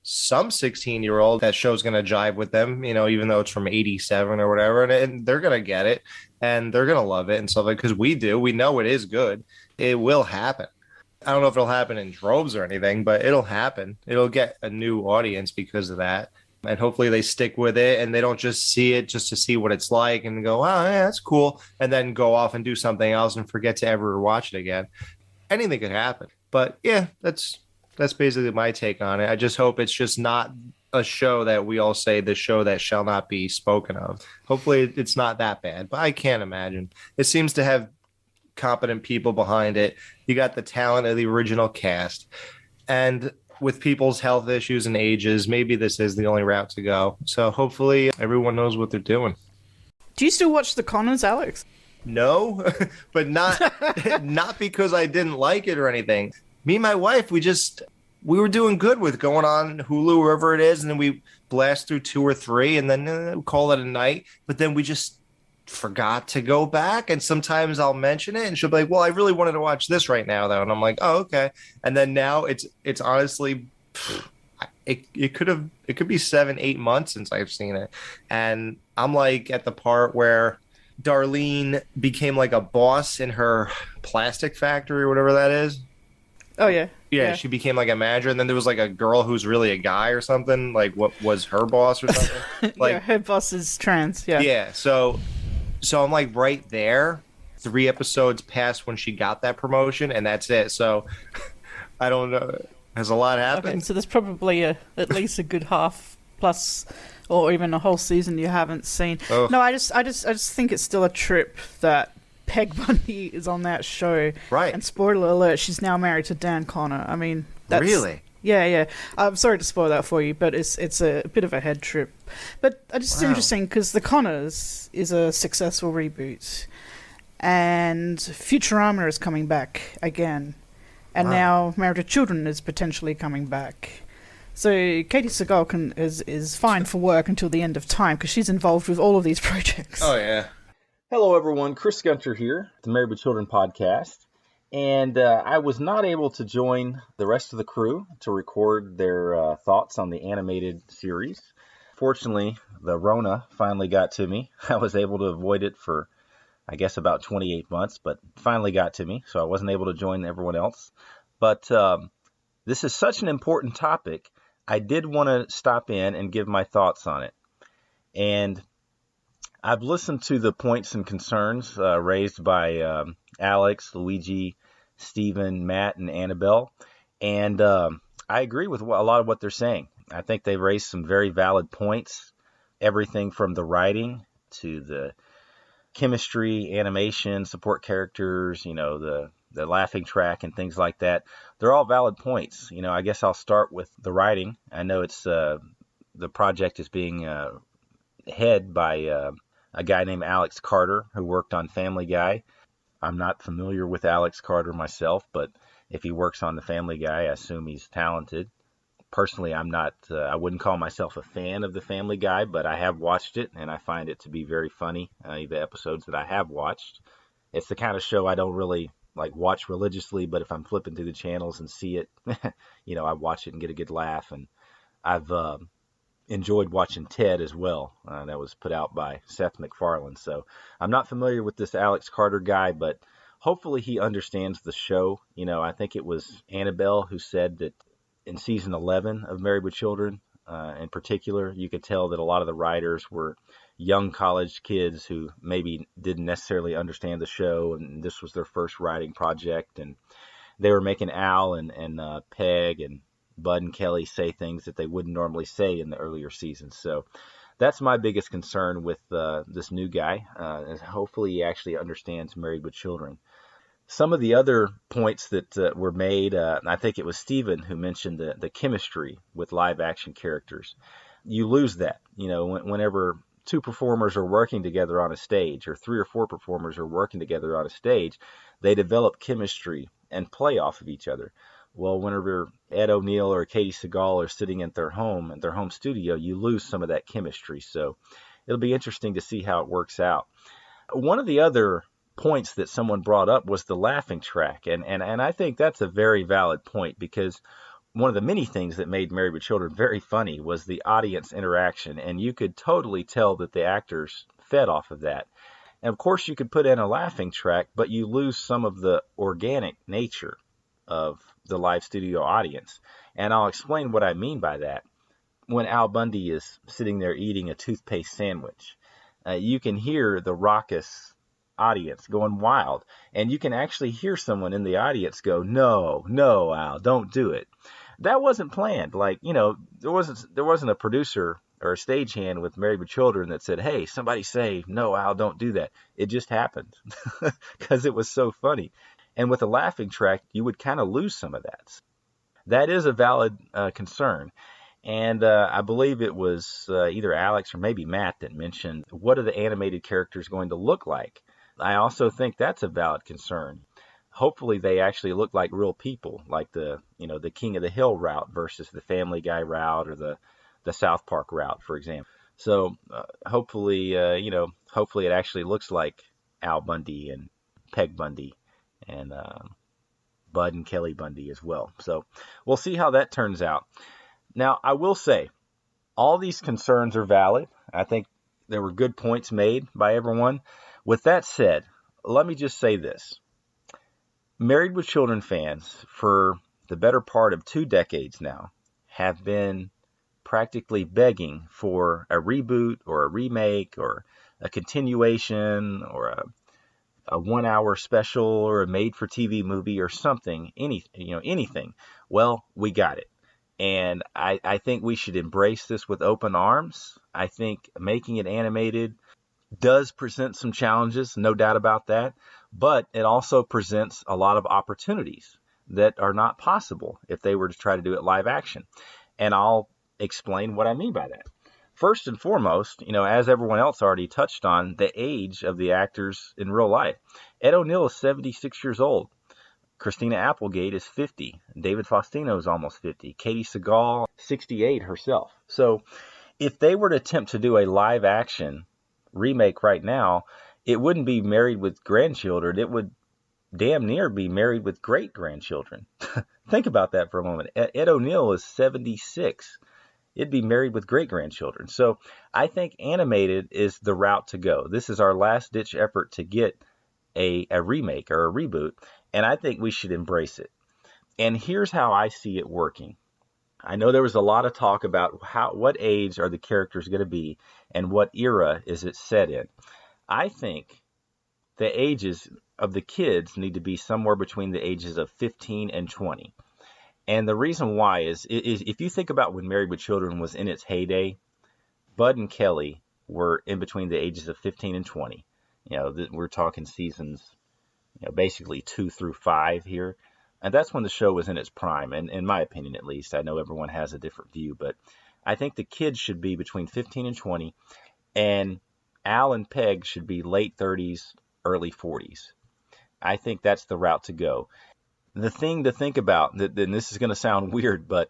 Speaker 6: some 16-year-old, that show's going to jive with them, you know, even though it's from 87 or whatever, and they're going to get it and they're going to love it and stuff like, because we know it is good. It will happen. I don't know if it'll happen in droves or anything, but it'll happen. It'll get a new audience because of that. And hopefully they stick with it and they don't just see it just to see what it's like and go, oh, yeah, that's cool. And then go off and do something else and forget to ever watch it again. Anything could happen. But yeah, that's basically my take on it. I just hope it's just not a show that we all say the show that shall not be spoken of. Hopefully it's not that bad, but I can't imagine. It seems to have competent people behind it. You got the talent of the original cast. And with people's health issues and ages, maybe this is the only route to go. So hopefully everyone knows what they're doing.
Speaker 10: Do you still watch The Conners, Alex?
Speaker 6: No, but not because I didn't like it or anything. Me and my wife, we were doing good with going on Hulu, wherever it is, and then we blast through 2 or 3 and then call it a night. But then we just forgot to go back, and sometimes I'll mention it and she'll be like, well, I really wanted to watch this right now though, and I'm like, oh, okay. And then now it's honestly it could be 7-8 months since I've seen it, and I'm like at the part where Darlene became like a boss in her plastic factory or whatever that is.
Speaker 10: Oh yeah.
Speaker 6: Yeah, she became like a manager, and then there was like a girl who's really a guy or something. Like, what was her boss or something? Like,
Speaker 10: yeah, her boss is trans. Yeah.
Speaker 6: Yeah. So I'm like right there, 3 episodes past when she got that promotion, and that's it. So I don't know. Has a lot happened?
Speaker 10: Okay, so there's probably at least a good half plus, or even a whole season you haven't seen. Oh. No, I just think it's still a trip that Peg Bundy is on that show. Right. And spoiler alert, she's now married to Dan Connor. I mean, that's... Really? Yeah. I'm sorry to spoil that for you, but it's a bit of a head trip. But it's interesting because The Conners is a successful reboot. And Futurama is coming back again. And now Married to Children is potentially coming back. So Katie Sagal is fine for work until the end of time because she's involved with all of these projects.
Speaker 6: Oh, yeah.
Speaker 12: Hello, everyone. Chris Gunter here, the Married with Children podcast. And I was not able to join the rest of the crew to record their thoughts on the animated series. Fortunately, the Rona finally got to me. I was able to avoid it for, I guess, about 28 months, but finally got to me, so I wasn't able to join everyone else. But this is such an important topic, I did want to stop in and give my thoughts on it. And I've listened to the points and concerns raised by Alex, Luigi, Stephen, Matt, and Annabel. And I agree with a lot of what they're saying. I think they've raised some very valid points. Everything from the writing to the chemistry, animation, support characters, the laughing track and things like that. They're all valid points. I guess I'll start with the writing. I know it's the project is being head by a guy named Alex Carter, who worked on Family Guy. I'm not familiar with Alex Carter myself, but if he works on The Family Guy, I assume he's talented. Personally, I'm not, I wouldn't call myself a fan of The Family Guy, but I have watched it, and I find it to be very funny, the episodes that I have watched. It's the kind of show I don't really watch religiously, but if I'm flipping through the channels and see it, I watch it and get a good laugh. And I've enjoyed watching Ted as well. That was put out by Seth MacFarlane. So I'm not familiar with this Alex Carter guy, but hopefully he understands the show. I think it was Annabel who said that in season 11 of Married with Children, in particular, you could tell that a lot of the writers were young college kids who maybe didn't necessarily understand the show, and this was their first writing project, and they were making Al and Peg and Bud and Kelly say things that they wouldn't normally say in the earlier seasons. So that's my biggest concern with this new guy, is hopefully he actually understands Married with Children. Some of the other points that were made, I think it was Steven who mentioned the chemistry with live action characters. You lose that, whenever two performers are working together on a stage, or 3 or 4 performers are working together on a stage, they develop chemistry and play off of each other. Well, whenever Ed O'Neill or Katie Seagal are sitting at their home studio, you lose some of that chemistry. So it'll be interesting to see how it works out. One of the other points that someone brought up was the laughing track. And I think that's a very valid point, because one of the many things that made Married with Children very funny was the audience interaction. And you could totally tell that the actors fed off of that. And of course, you could put in a laughing track, but you lose some of the organic nature of the live studio audience. And I'll explain what I mean by that. When Al Bundy is sitting there eating a toothpaste sandwich, you can hear the raucous audience going wild, and you can actually hear someone in the audience go, no, Al, don't do it. That wasn't planned. There wasn't a producer or a stagehand with Married with Children that said, hey, somebody say, no, Al, don't do that. It just happened because it was so funny. And with a laughing track, you would kind of lose some of that. That is a valid concern. And I believe it was either Alex or maybe Matt that mentioned, what are the animated characters going to look like? I also think that's a valid concern. Hopefully they actually look like real people, like the King of the Hill route versus the Family Guy route, or the South Park route, for example. So hopefully it actually looks like Al Bundy and Peg Bundy and Bud and Kelly Bundy as well. So we'll see how that turns out. Now, I will say, all these concerns are valid. I think there were good points made by everyone. With that said, let me just say this. Married with Children fans, for the better part of 2 decades now, have been practically begging for a reboot or a remake or a continuation or a 1-hour special or a made-for-TV movie or something, anything. Well, we got it. And I think we should embrace this with open arms. I think making it animated does present some challenges, no doubt about that, but it also presents a lot of opportunities that are not possible if they were to try to do it live action. And I'll explain what I mean by that. First and foremost, as everyone else already touched on, the age of the actors in real life. Ed O'Neill is 76 years old. Christina Applegate is 50. David Faustino is almost 50. Katie Seagal, 68 herself. So if they were to attempt to do a live action remake right now, it wouldn't be Married with Grandchildren. It would damn near be Married with Great-Grandchildren. Think about that for a moment. Ed O'Neill is 76. It'd be Married with Great-Grandchildren. So I think animated is the route to go. This is our last-ditch effort to get a remake or a reboot, and I think we should embrace it. And here's how I see it working. I know there was a lot of talk about what age are the characters going to be and what era is it set in. I think the ages of the kids need to be somewhere between the ages of 15 and 20. And the reason why is if you think about when Married with Children was in its heyday, Bud and Kelly were in between the ages of 15 and 20. We're talking seasons, basically 2 through 5 here. And that's when the show was in its prime, and in my opinion at least. I know everyone has a different view, but I think the kids should be between 15 and 20, and Al and Peg should be late 30s, early 40s. I think that's the route to go. The thing to think about, and this is going to sound weird, but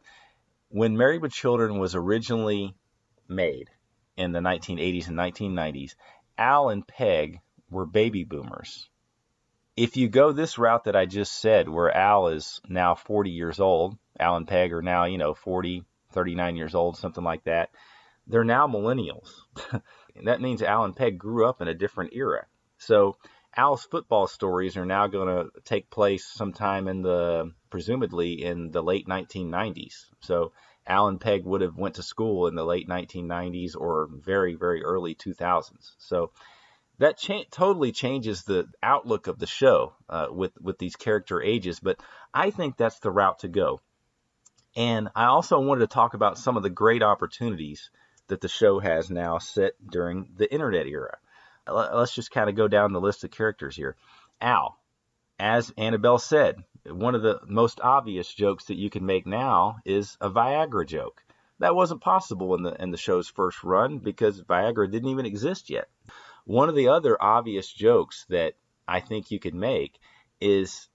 Speaker 12: when Married with Children was originally made in the 1980s and 1990s, Al and Peg were baby boomers. If you go this route that I just said, where Al is now 40 years old, Al and Peg are now, 40, 39 years old, something like that, they're now millennials. That means Al and Peg grew up in a different era. So Al's football stories are now going to take place sometime presumably in the late 1990s. So Al and Peg would have went to school in the late 1990s or very, very early 2000s. So that totally changes the outlook of the show with these character ages. But I think that's the route to go. And I also wanted to talk about some of the great opportunities that the show has now set during the internet era. Let's just kind of go down the list of characters here. Al, as Annabel said, one of the most obvious jokes that you can make now is a Viagra joke. That wasn't possible in the show's first run because Viagra didn't even exist yet. One of the other obvious jokes that I think you could make is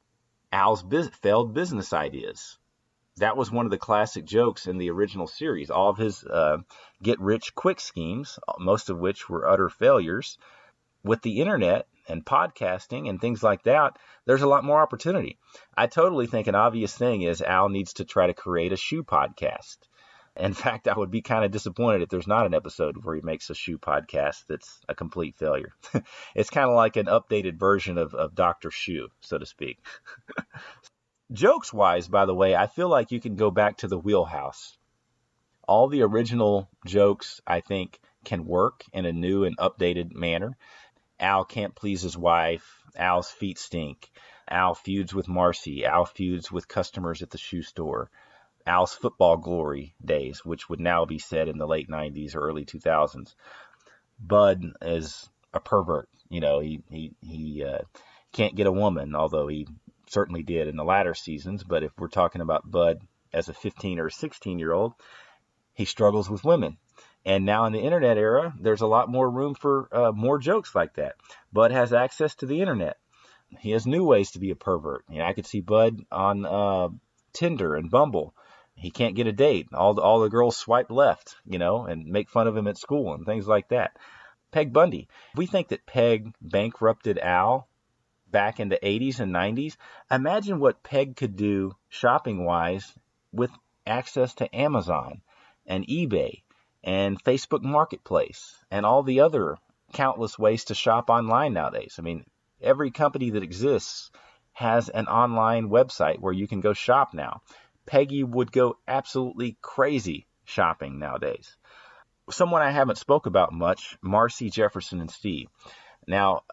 Speaker 12: Al's failed business ideas. That was one of the classic jokes in the original series. All of his get-rich-quick schemes, most of which were utter failures. With the internet and podcasting and things like that, there's a lot more opportunity. I totally think an obvious thing is Al needs to try to create a shoe podcast. In fact, I would be kind of disappointed if there's not an episode where he makes a shoe podcast that's a complete failure. It's kind of like an updated version of Dr. Shoe, so to speak. Jokes-wise, by the way, I feel like you can go back to the wheelhouse. All the original jokes, I think, can work in a new and updated manner. Al can't please his wife. Al's feet stink. Al feuds with Marcy. Al feuds with customers at the shoe store. Al's football glory days, which would now be set in the late 90s or early 2000s. Bud is a pervert. He can't get a woman, although he certainly did in the latter seasons. But if we're talking about Bud as a 15 or 16-year-old, he struggles with women. And now in the internet era, there's a lot more room for more jokes like that. Bud has access to the internet. He has new ways to be a pervert. I could see Bud on Tinder and Bumble. He can't get a date. All the girls swipe left, and make fun of him at school and things like that. Peg Bundy. If we think that Peg bankrupted Al back in the 80s and 90s, imagine what Peg could do shopping-wise with access to Amazon and eBay and Facebook Marketplace and all the other countless ways to shop online nowadays. I mean, every company that exists has an online website where you can go shop now. Peggy would go absolutely crazy shopping nowadays. Someone I haven't spoke about much, Marcy, Jefferson, and Steve. Now,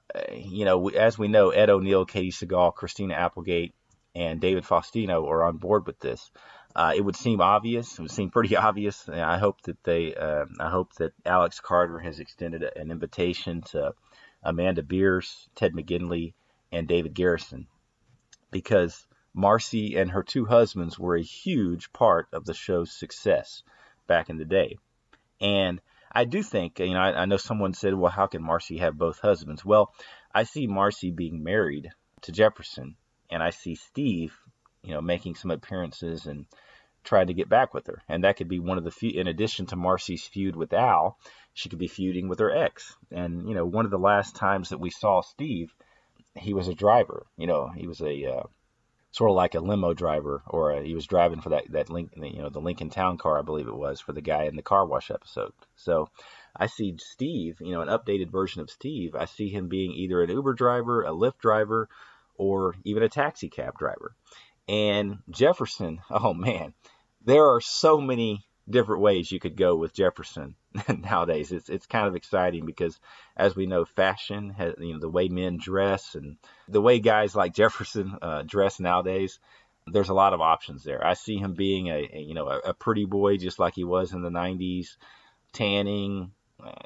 Speaker 12: as we know, Ed O'Neill, Katie Seagal, Christina Applegate, and David Faustino are on board with this. It would seem obvious. It would seem pretty obvious. I hope that Alex Carter has extended an invitation to Amanda Beers, Ted McGinley, and David Garrison, because Marcy and her two husbands were a huge part of the show's success back in the day. And I do think, I know someone said, well, how can Marcy have both husbands? Well, I see Marcy being married to Jefferson, and I see Steve, making some appearances and trying to get back with her. And that could be one of the few, in addition to Marcy's feud with Al, she could be feuding with her ex. And, one of the last times that we saw Steve, he was a driver. He was a sort of like a limo driver, or he was driving for that Lincoln, the Lincoln Town Car, I believe it was, for the guy in the car wash episode. So I see Steve, an updated version of Steve. I see him being either an Uber driver, a Lyft driver, or even a taxi cab driver. And Jefferson, oh man, there are so many different ways you could go with Jefferson nowadays. It's kind of exciting because, as we know, fashion has, the way men dress and the way guys like Jefferson dress nowadays. There's a lot of options there. I see him being a pretty boy, just like he was in the 90s, tanning,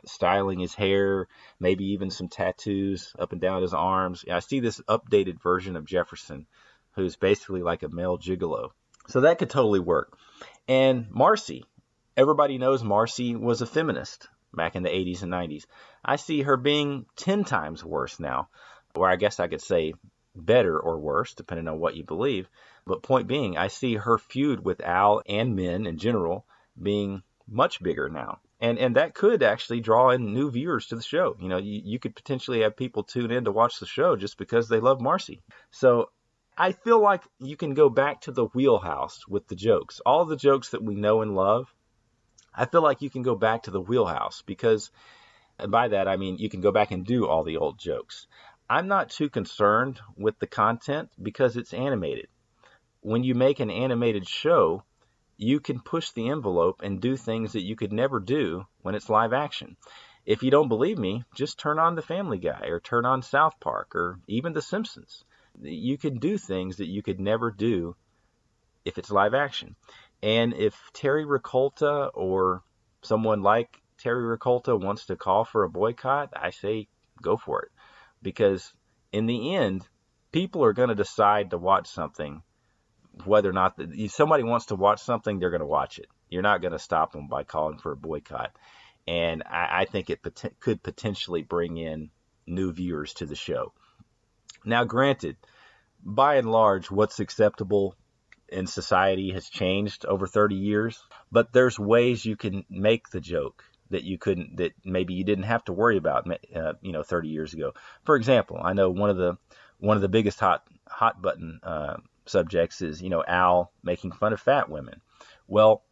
Speaker 12: styling his hair, maybe even some tattoos up and down his arms. I see this updated version of Jefferson, who's basically like a male gigolo. So that could totally work. And Marcy, everybody knows Marcy was a feminist back in the 80s and 90s. I see her being 10 times worse now, or I guess I could say better or worse, depending on what you believe. But point being, I see her feud with Al and men in general being much bigger now. And that could actually draw in new viewers to the show. You know, you could potentially have people tune in to watch the show just because they love Marcy. So I feel like you can go back to the wheelhouse with the jokes. All the jokes that we know and love, I feel like you can go back to the wheelhouse because, and by that I mean you can go back and do all the old jokes. I'm not too concerned with the content because it's animated. When you make an animated show, you can push the envelope and do things that you could never do when it's live action. If you don't believe me, just turn on The Family Guy or turn on South Park or even The Simpsons. You can do things that you could never do if it's live action. And if Terry Ricolta or someone like Terry Ricolta wants to call for a boycott, I say go for it. Because in the end, people are going to decide to watch something. Whether or not somebody wants to watch something, they're going to watch it. You're not going to stop them by calling for a boycott. And I think it could potentially bring in new viewers to the show. Now, granted, by and large, what's acceptable in society has changed over 30 years. But there's ways you can make the joke that that maybe you didn't have to worry about, 30 years ago. For example, I know one of the biggest hot button subjects is, Al making fun of fat women. Well,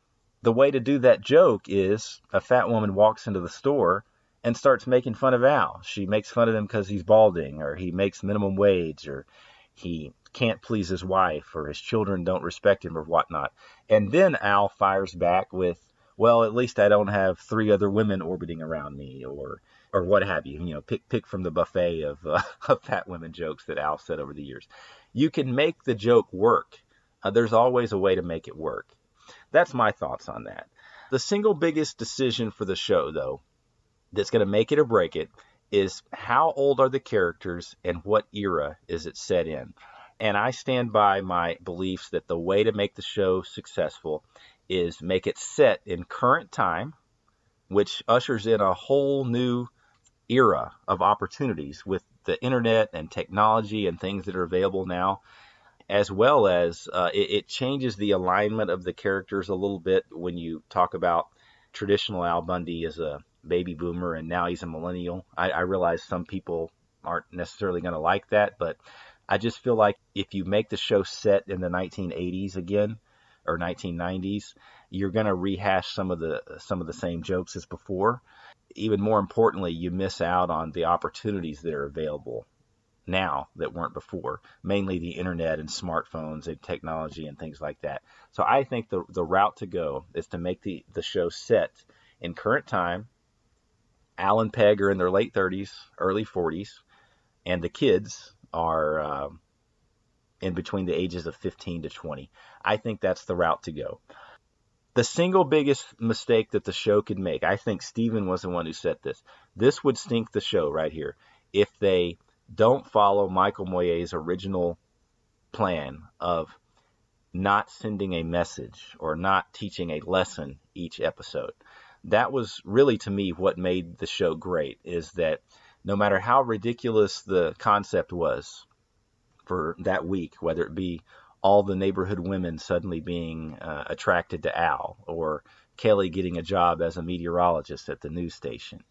Speaker 12: the way to do that joke is a fat woman walks into the store and starts making fun of Al. She makes fun of him because he's balding, or he makes minimum wage, or he can't please his wife, or his children don't respect him, or whatnot. And then Al fires back with, well, at least I don't have 3 other women orbiting around me, or what have you. Pick from the buffet of fat women jokes that Al said over the years. You can make the joke work. There's always a way to make it work. That's my thoughts on that. The single biggest decision for the show, though, that's going to make it or break it, is how old are the characters and what era is it set in. And I stand by my beliefs that the way to make the show successful is make it set in current time, which ushers in a whole new era of opportunities with the internet and technology and things that are available now, as well as it changes the alignment of the characters a little bit when you talk about traditional Al Bundy as a baby boomer and now he's a millennial. I realize some people aren't necessarily going to like that, but I just feel like if you make the show set in the 1980s again, or 1990s, you're going to rehash some of the same jokes as before. Even more importantly, you miss out on the opportunities that are available now that weren't before, mainly the internet and smartphones and technology and things like that. So I think the route to go is to make the show set in current time. Al and Peg are in their late 30s, early 40s, and the kids are in between the ages of 15 to 20. I think that's the route to go. The single biggest mistake that the show could make, I think Steven was the one who said this. This would stink the show right here if they don't follow Michael Moyet's original plan of not sending a message or not teaching a lesson each episode. That was really, to me, what made the show great, is that no matter how ridiculous the concept was for that week, whether it be all the neighborhood women suddenly being attracted to Al, or Kelly getting a job as a meteorologist at the news station,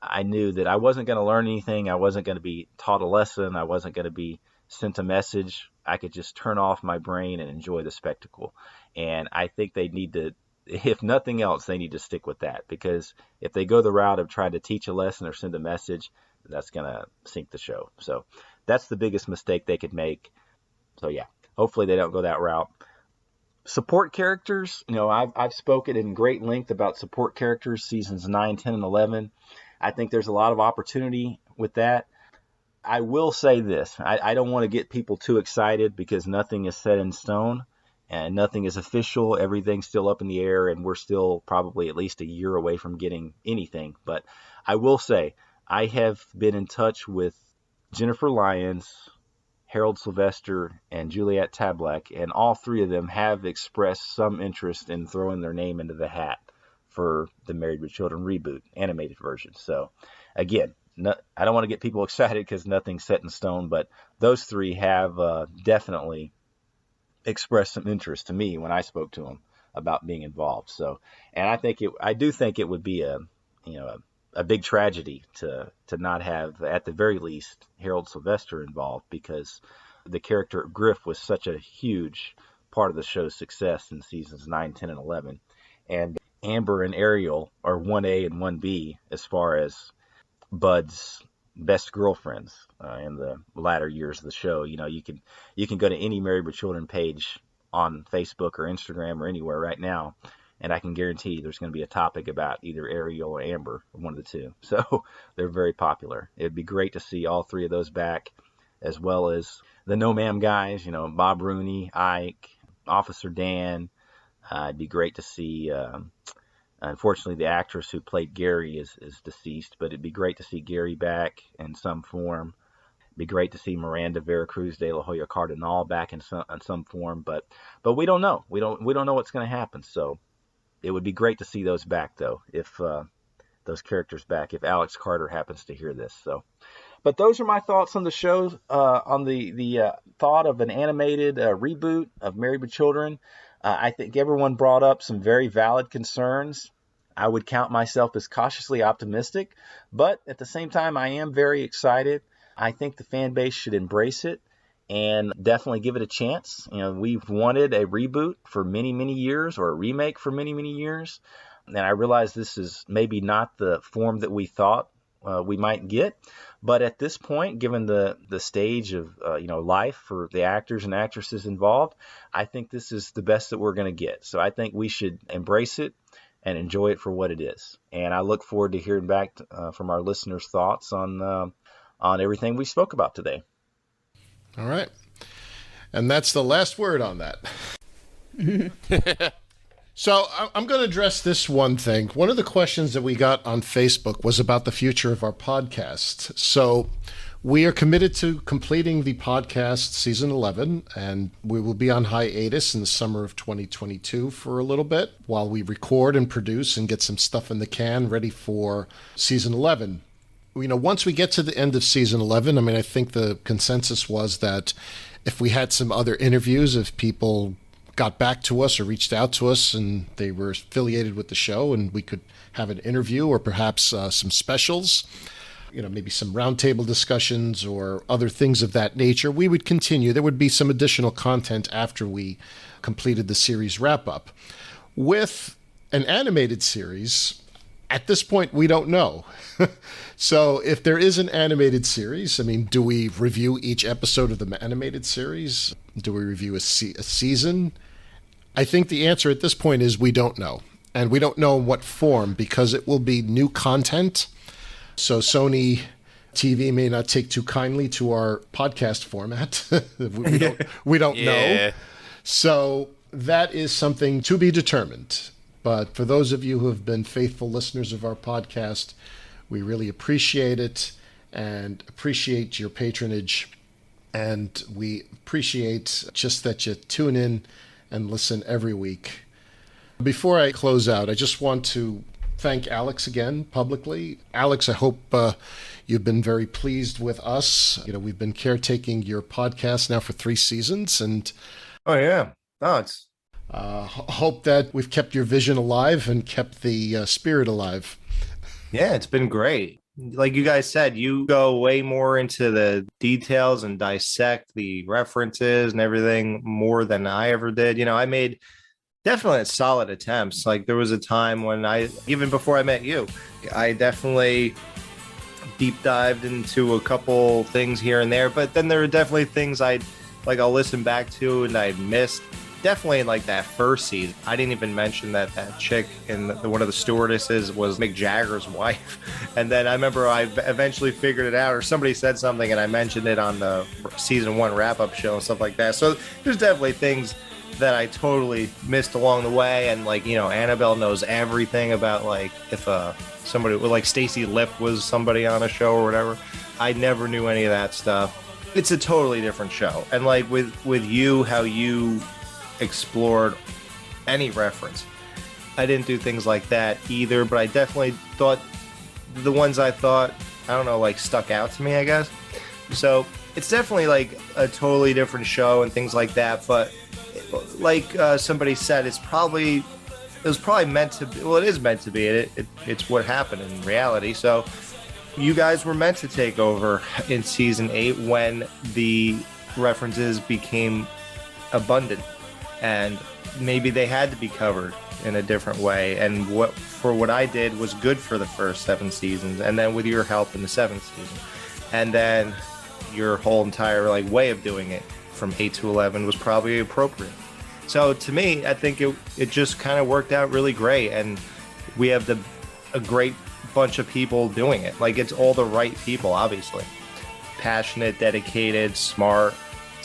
Speaker 12: I knew that I wasn't going to learn anything. I wasn't going to be taught a lesson. I wasn't going to be sent a message. I could just turn off my brain and enjoy the spectacle. And I think they need to, if nothing else, they need to stick with that, because if they go the route of trying to teach a lesson or send a message, that's going to sink the show. So that's the biggest mistake they could make. So yeah, hopefully they don't go that route. Support characters, I've spoken in great length about support characters seasons 9, 10, and 11. I think there's a lot of opportunity with that. I will say this. I don't want to get people too excited, because nothing is set in stone and nothing is official. Everything's still up in the air, and we're still probably at least a year away from getting anything. But I will say I have been in touch with Jennifer Lyons, Harold Sylvester, and Juliet Tablak, and all 3 of them have expressed some interest in throwing their name into the hat for the Married with Children reboot animated version. So again, I don't want to get people excited because nothing's set in stone, but those three have definitely expressed some interest to me when I spoke to them about being involved. So, and I do think it would be a big tragedy to not have, at the very least, Harold Sylvester involved, because the character Griff was such a huge part of the show's success in seasons 9, 10, and 11. And Amber and Ariel are 1A and 1B as far as Bud's best girlfriends in the latter years of the show. You know, you can go to any Married with Children page on Facebook or Instagram or anywhere right now, and I can guarantee there's going to be a topic about either Ariel or Amber, one of the two. So they're very popular. It'd be great to see all three of those back, as well as the No Ma'am guys, you know, Bob Rooney, Ike, Officer Dan. It'd be great to see, unfortunately, the actress who played Gary is deceased, but it'd be great to see Gary back in some form. It'd be great to see Miranda Veracruz de la Hoya Cardinal back in some form, but we don't know. We don't know what's going to happen. So it would be great to see those back, though, if those characters back, if Alex Carter happens to hear this. So, but those are my thoughts on the show, on the thought of an animated reboot of Married with Children. I think everyone brought up some very valid concerns. I would count myself as cautiously optimistic, but at the same time, I am very excited. I think the fan base should embrace it and definitely give it a chance. You know, we've wanted a reboot for many, many years, or a remake for many, many years. And I realize this is maybe not the form that we thought we might get. But at this point, given the stage of life for the actors and actresses involved, I think this is the best that we're going to get. So I think we should embrace it and enjoy it for what it is. And I look forward to hearing back from our listeners' thoughts on everything we spoke about today.
Speaker 7: All right. And that's the last word on that. So I'm going to address this one thing. One of the questions that we got on Facebook was about the future of our podcast. So we are committed to completing the podcast season 11, and we will be on hiatus in the summer of 2022 for a little bit while we record and produce and get some stuff in the can ready for season 11. You know, once we get to the end of season 11, I mean, I think the consensus was that if we had some other interviews, if people got back to us or reached out to us and they were affiliated with the show, and we could have an interview or perhaps some specials, you know, maybe some roundtable discussions or other things of that nature, we would continue. There would be some additional content after we completed the series wrap-up. With an animated series, at this point, we don't know. So if there is an animated series, I mean, do we review each episode of the animated series? Do we review a season? I think the answer at this point is we don't know. And we don't know in what form, because it will be new content. So Sony TV may not take too kindly to our podcast format. we don't know. So that is something to be determined. But for those of you who have been faithful listeners of our podcast, we really appreciate it and appreciate your patronage. And we appreciate just that you tune in and listen every week. Before I close out, I just want to thank Alex again publicly. Alex, I hope you've been very pleased with us. You know, we've been caretaking your podcast now for 3 seasons. And
Speaker 6: oh, yeah. Oh, it's...
Speaker 7: hope that we've kept your vision alive and kept the spirit alive.
Speaker 6: Yeah, it's been great. Like you guys said, you go way more into the details and dissect the references and everything more than I ever did. You know, I made definitely solid attempts. Like there was a time when even before I met you, I definitely deep dived into a couple things here and there. But then there are definitely things I'll listen back to and I missed. Definitely in like that first season, I didn't even mention that chick in one of the stewardesses was Mick Jagger's wife. And then I remember I eventually figured it out, or somebody said something and I mentioned it on the season 1 wrap-up show and stuff like that. So there's definitely things that I totally missed along the way. And like, you know, Annabel knows everything about like if somebody like Stacey Lip was somebody on a show or whatever. I never knew any of that stuff. It's a totally different show. And like with you, how you explored any reference. I didn't do things like that either, but I definitely thought the ones I thought I don't know, like stuck out to me, I guess. So it's definitely like a totally different show and things like that. But like somebody said, it was probably meant to be. Well, it is meant to be. It's what happened in reality. So you guys were meant to take over in season 8 when the references became abundant, and maybe they had to be covered in a different way. And what I did was good for the first 7 seasons, and then with your help in the 7th season, and then your whole entire like way of doing it from 8 to 11 was probably appropriate. So to me, I think it just kind of worked out really great, and we have a great bunch of people doing it. Like, it's all the right people, obviously. Passionate, dedicated, smart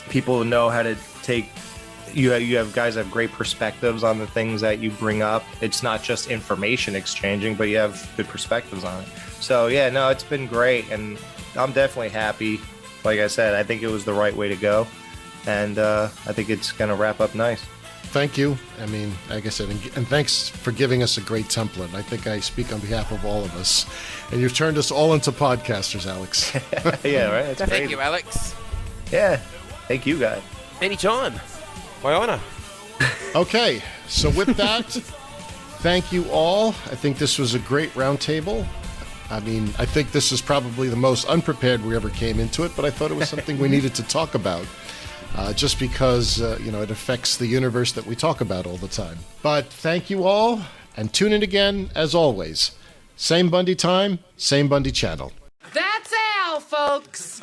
Speaker 6: people who know how to take. You have guys that have great perspectives on the things that you bring up. It's not just information exchanging, but you have good perspectives on it. So yeah, no, it's been great, and I'm definitely happy. Like I said, I think it was the right way to go, and I think it's going to wrap up nice.
Speaker 7: Thank you. I mean, like I said, and thanks for giving us a great template. I think I speak on behalf of all of us. And you've turned us all into podcasters, Alex.
Speaker 6: Yeah, right? That's
Speaker 9: Thank
Speaker 6: crazy.
Speaker 9: you, Alex.
Speaker 6: Yeah, thank you, guys.
Speaker 9: Anytime. My honor.
Speaker 7: Okay, so with that, thank you all. I think this was a great roundtable. I mean, I think this is probably the most unprepared we ever came into it, but I thought it was something we needed to talk about. Just because, it affects the universe that we talk about all the time. But thank you all, and tune in again, as always. Same Bundy time, same Bundy channel.
Speaker 2: That's all, folks.